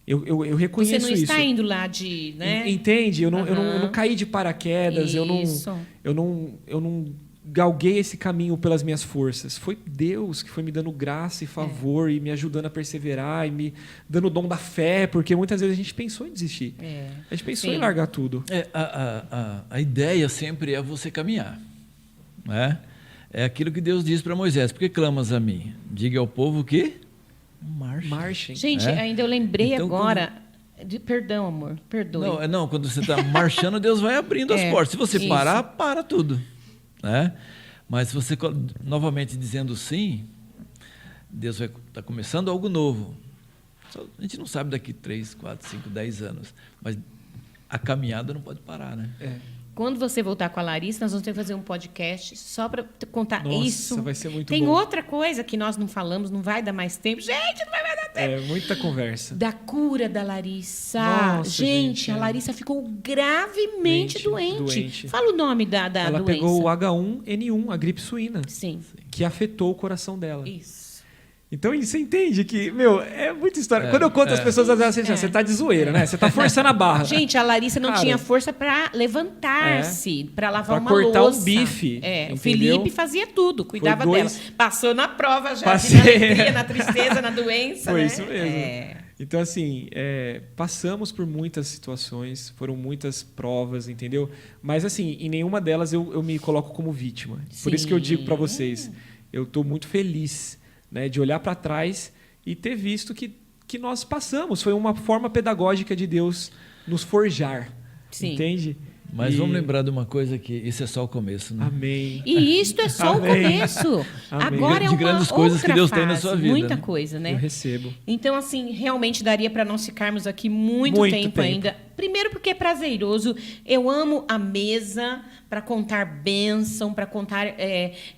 Eu reconheço Você não isso. está indo lá de... né? Entende? Eu não Aham. caí de paraquedas, eu Isso. não galguei esse caminho pelas minhas forças. Foi Deus que foi me dando graça e favor e me ajudando a perseverar e me dando o dom da fé, porque muitas vezes a gente pensou em desistir. A gente pensou Sim. em largar tudo. A ideia sempre é você caminhar. Né? É aquilo que Deus diz para Moisés: por que clamas a mim? Diga ao povo que marche. Marchem. Gente, É? ainda eu lembrei Então, agora... Perdão, amor. Perdoe. Não, quando você está marchando, Deus vai abrindo as portas. Se você isso. parar, para tudo. Né? Mas se você, novamente dizendo sim, Deus vai estar começando algo novo. A gente não sabe daqui 3, 4, 5, 10 anos. Mas a caminhada não pode parar, né? Quando você voltar com a Larissa, nós vamos ter que fazer um podcast só para contar Nossa, isso. vai ser muito Tem bom. outra coisa que nós não falamos, não vai dar mais tempo. Gente, não vai mais dar tempo. É muita conversa. Da cura da Larissa. Nossa, gente, gente, a Larissa ficou gravemente doente. Fala o nome da Ela doença. pegou o H1N1, a gripe suína, Sim. que afetou o coração dela. Isso. Então você entende que, é muita história. Quando eu conto, as pessoas às vezes assim, você tá de zoeira, né? Você tá forçando a barra. Gente, a Larissa não Cara, tinha força para levantar-se, para lavar pra uma cortar louça. um bife, O entendeu? Felipe fazia tudo, cuidava Foi dela. Passou na prova já, Passei. na alegria, na tristeza, na doença, Foi né? isso mesmo. Então, assim, passamos por muitas situações, foram muitas provas, entendeu? Mas, assim, em nenhuma delas eu me coloco como vítima. Por isso que eu digo para vocês, eu estou muito feliz, né, de olhar para trás e ter visto que nós passamos. Foi uma forma pedagógica de Deus nos forjar, Sim. entende? Mas E- vamos lembrar de uma coisa, que isso é só o começo, né? Amém. E isto é só o Amém. começo. Amém. Agora é De uma grandes coisas que outra Deus tem na fase, sua vida, muita né? coisa, Eu né? recebo. Então, assim, realmente daria para nós ficarmos aqui muito tempo ainda. Primeiro porque é prazeroso. Eu amo a mesa para contar bênção, para contar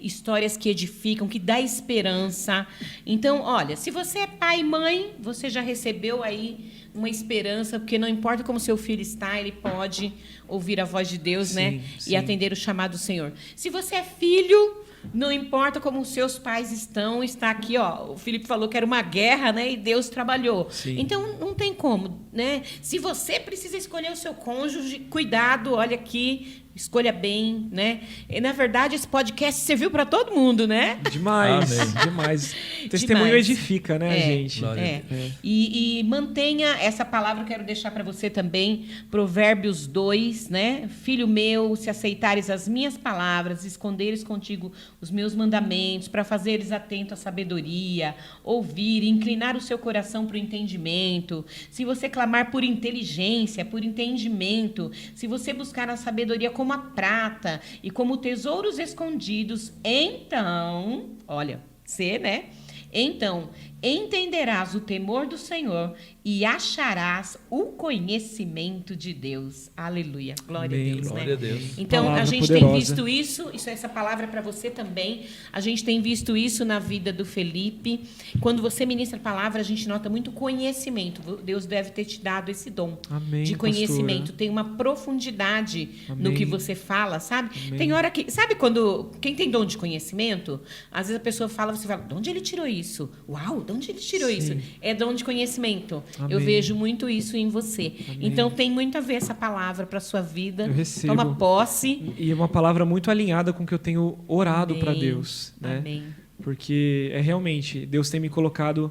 histórias que edificam, que dá esperança. Então, olha, se você é pai e mãe, você já recebeu aí uma esperança, porque não importa como seu filho está, ele pode ouvir a voz de Deus, né? Sim. E atender o chamado do Senhor. Se você é filho, não importa como os seus pais estão, está aqui, ó. O Felipe falou que era uma guerra, né? E Deus trabalhou. Sim. Então, não tem como, né? Se você precisa escolher o seu cônjuge, cuidado, olha aqui, escolha bem, né? E, na verdade, esse podcast serviu para todo mundo, né? Demais, Amém. demais. Testemunho Demais. edifica, né, gente? Glória a É. Deus. E mantenha essa palavra, eu quero deixar para você também, Provérbios 2, né? Filho meu, se aceitares as minhas palavras, esconderes contigo os meus mandamentos, para fazeres atento à sabedoria, ouvir, inclinar o seu coração para o entendimento, se você clamar por inteligência, por entendimento, se você buscar a sabedoria como a prata e como tesouros escondidos, então, olha, você, né? Então, entenderás o temor do Senhor e acharás o conhecimento de Deus. Aleluia. Glória Amém. a Deus, Glória né? a Deus. Então, Palavra a gente poderosa. tem visto isso, essa palavra é para você também. A gente tem visto isso na vida do Felipe. Quando você ministra a palavra, a gente nota muito conhecimento. Deus deve ter te dado esse dom Amém, de conhecimento. pastora. Tem uma profundidade no Amém. que você fala, sabe? Amém. Tem hora que... Sabe quando... Quem tem dom de conhecimento, às vezes a pessoa fala, você fala, de onde ele tirou isso? Uau, de onde ele tirou isso? Sim. É dom de conhecimento. Amém. Eu vejo muito isso em você. Amém. Então, tem muito a ver essa palavra para sua vida. Eu recebo. Toma posse. E é uma palavra muito alinhada com o que eu tenho orado para Amém. Deus, né? Amém. Porque é realmente, Deus tem me colocado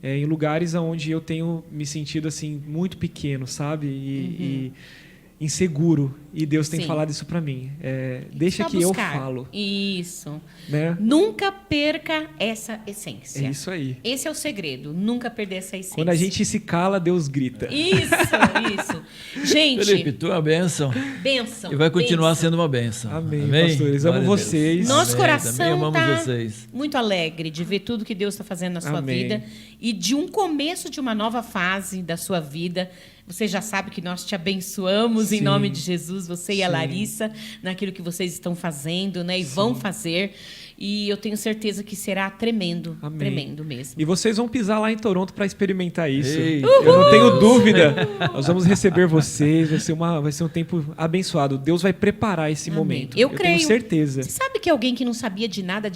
em lugares onde eu tenho me sentido assim muito pequeno, sabe? E inseguro. E Deus tem Sim. falado isso para mim. Deixa Só que buscar. eu falo, Isso. né? Nunca perca essa essência. É isso aí. Esse é o segredo. Nunca perder essa essência. Quando a gente se cala, Deus grita. Isso. Gente, Felipe, tu é uma bênção bênção. e vai continuar bênção. sendo uma bênção. Amém, pastores. Amo Glória a Deus. vocês. Nosso Amém. coração Também amamos está vocês. muito alegre de ver tudo que Deus está fazendo na sua Amém. vida e de um começo de uma nova fase da sua vida. Você já sabe que nós te abençoamos em Sim. nome de Jesus, você e a Sim. Larissa, naquilo que vocês estão fazendo, né? E vão fazer. E eu tenho certeza que será tremendo, Amém. tremendo mesmo. E vocês vão pisar lá em Toronto para experimentar isso. Eita. Eu não tenho dúvida. Nós vamos receber vocês. Vai ser um tempo abençoado. Deus vai preparar esse Amém. momento. Eu creio. tenho certeza. Você sabe que alguém que não sabia de nada,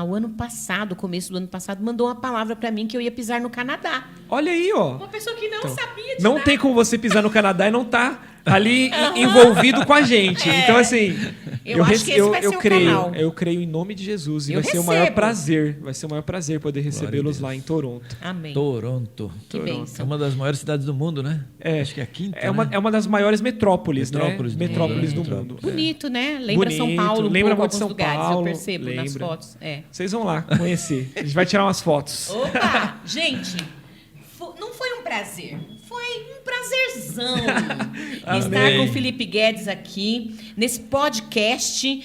o ano passado, começo do ano passado, mandou uma palavra para mim que eu ia pisar no Canadá. Olha aí, ó. Uma pessoa que não sabia de Não nada. tem como você pisar no Canadá e não tá ali envolvido com a gente. Então, assim, Eu acho que esse vai ser o creio. canal. Eu creio em nome de Jesus. E Eu vai ser o maior recebo. prazer. Vai ser o maior prazer poder recebê-los Deus. lá em Toronto. Amém. Toronto. Que É bênção. uma das maiores cidades do mundo, né? É. Acho que é a quinta, É né? uma das maiores metrópoles, Metrópoles do né? Metrópoles mundo, do é. mundo. Bonito, né? Lembra São Bonito, Paulo, um lembra pouco, muito alguns São lugares, Paulo, eu percebo nas lembra. fotos. É. Vocês vão lá conhecer. A gente vai tirar umas fotos. Opa! Gente, não foi um prazer, foi um prazerzão estar com o Felipe Guedes aqui, nesse podcast.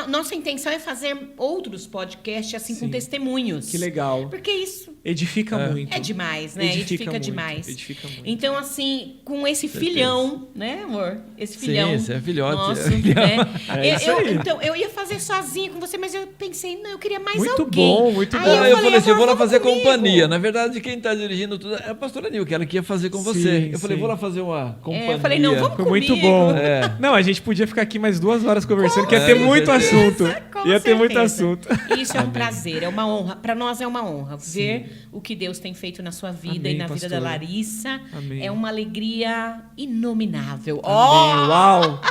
Nossa intenção é fazer outros podcasts assim com Sim. testemunhos. Que legal. Porque isso Edifica muito. é demais, né? Edifica muito, demais. edifica muito. Então, assim, com esse Certeza. filhão, né, amor? Esse Sim, filhão. esse é filhote, Nosso, é filhão. né? É isso aí. Então, eu ia fazer sozinha com você, mas eu pensei, não, eu queria mais Muito alguém. bom, muito Aí bom. Eu falei assim, eu vou lá amor, fazer vamos comigo. companhia. Na verdade, quem está dirigindo tudo é a pastora Nil, que ela queria fazer com você. Sim, Eu falei, sim. vou lá fazer uma companhia. eu falei, não, vamos Foi muito comigo. bom. É. Não, a gente podia ficar aqui mais 2 horas conversando, que ia Com ter muito certeza, assunto. Com Ia ter muito certeza. assunto. Isso é um prazer, é uma honra. Para nós é uma honra ver o que Deus tem feito na sua vida Amém, e na vida da pastora. Larissa. Amém. É uma alegria inominável. Amém. Uau!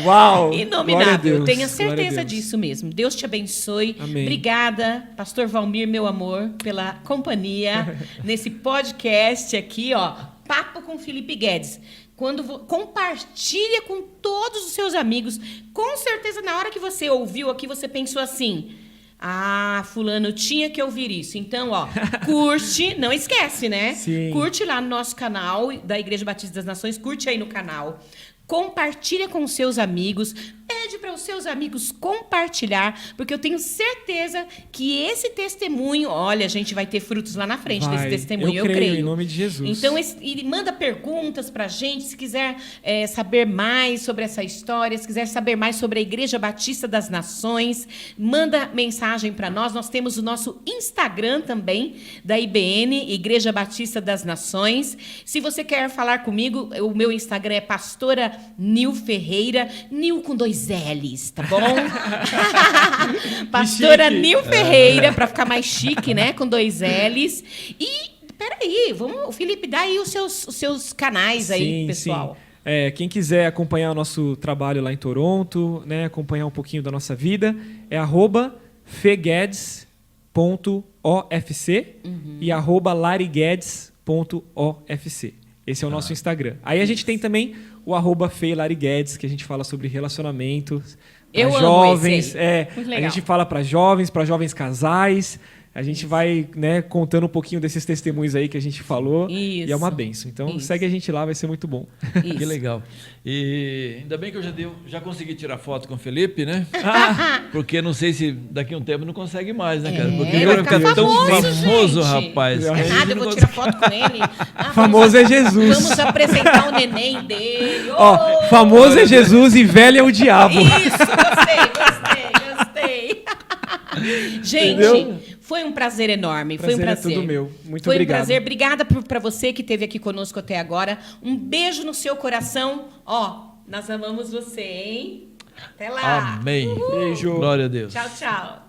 Uau! Glória a Inominável, Deus, eu tenho a glória a certeza Deus. disso mesmo. Deus te abençoe. Amém. Obrigada, Pastor Valmir, meu amor, pela companhia nesse podcast aqui, ó, Papo com Felipe Guedes. Compartilha com todos os seus amigos. Com certeza, na hora que você ouviu aqui, você pensou assim: ah, fulano tinha que ouvir isso. Então, ó, curte, não esquece, né? Sim. Curte lá no nosso canal da Igreja Batista das Nações, curte aí no canal. Compartilha com os seus amigos, pede para os seus amigos compartilhar, porque eu tenho certeza que esse testemunho, olha, a gente vai ter frutos lá na frente desse testemunho, eu creio. em nome de Jesus. Então, e manda perguntas para a gente, se quiser saber mais sobre essa história, se quiser saber mais sobre a Igreja Batista das Nações, manda mensagem para nós. Nós temos o nosso Instagram também, da IBN, Igreja Batista das Nações. Se você quer falar comigo, o meu Instagram é Pastora Nil Ferreira, Nil com 2 L's, tá bom? Pastora chique. Nil Ferreira, para ficar mais chique, né? Com 2 L's. E, peraí, o Felipe, dá aí os seus canais aí, Sim, pessoal. sim. Quem quiser acompanhar o nosso trabalho lá em Toronto, né, acompanhar um pouquinho da nossa vida, é @feguedes.ofc e @lariguedes.ofc. Esse é o nosso Instagram. Aí a gente tem também o @feilariguedes, que a gente fala sobre relacionamentos. Eu amo jovens, esse. Muito a legal. gente fala para jovens casais. A gente vai, né, contando um pouquinho desses testemunhos aí que a gente falou. Isso. E é uma bênção. Então segue a gente lá, vai ser muito bom. Isso. Que legal. E ainda bem que eu já consegui tirar foto com o Felipe, né? Porque não sei se daqui a um tempo não consegue mais, né, cara? Porque vai ele ficar fica tão famoso, famoso, gente. rapaz. É que a gente nada, eu não vou consegue- tirar foto com ele. Famoso é Jesus. Vamos apresentar o neném dele. Ó, famoso é Jesus e velho é o diabo. Isso, gostei. Gente, Entendeu? foi um prazer enorme. Prazer foi um é prazer. tudo meu. Muito foi obrigado. um prazer. Obrigada para você que esteve aqui conosco até agora. Um beijo no seu coração. Ó, nós amamos você, hein? Até lá. Amém. Beijo. Glória a Deus. Tchau, tchau.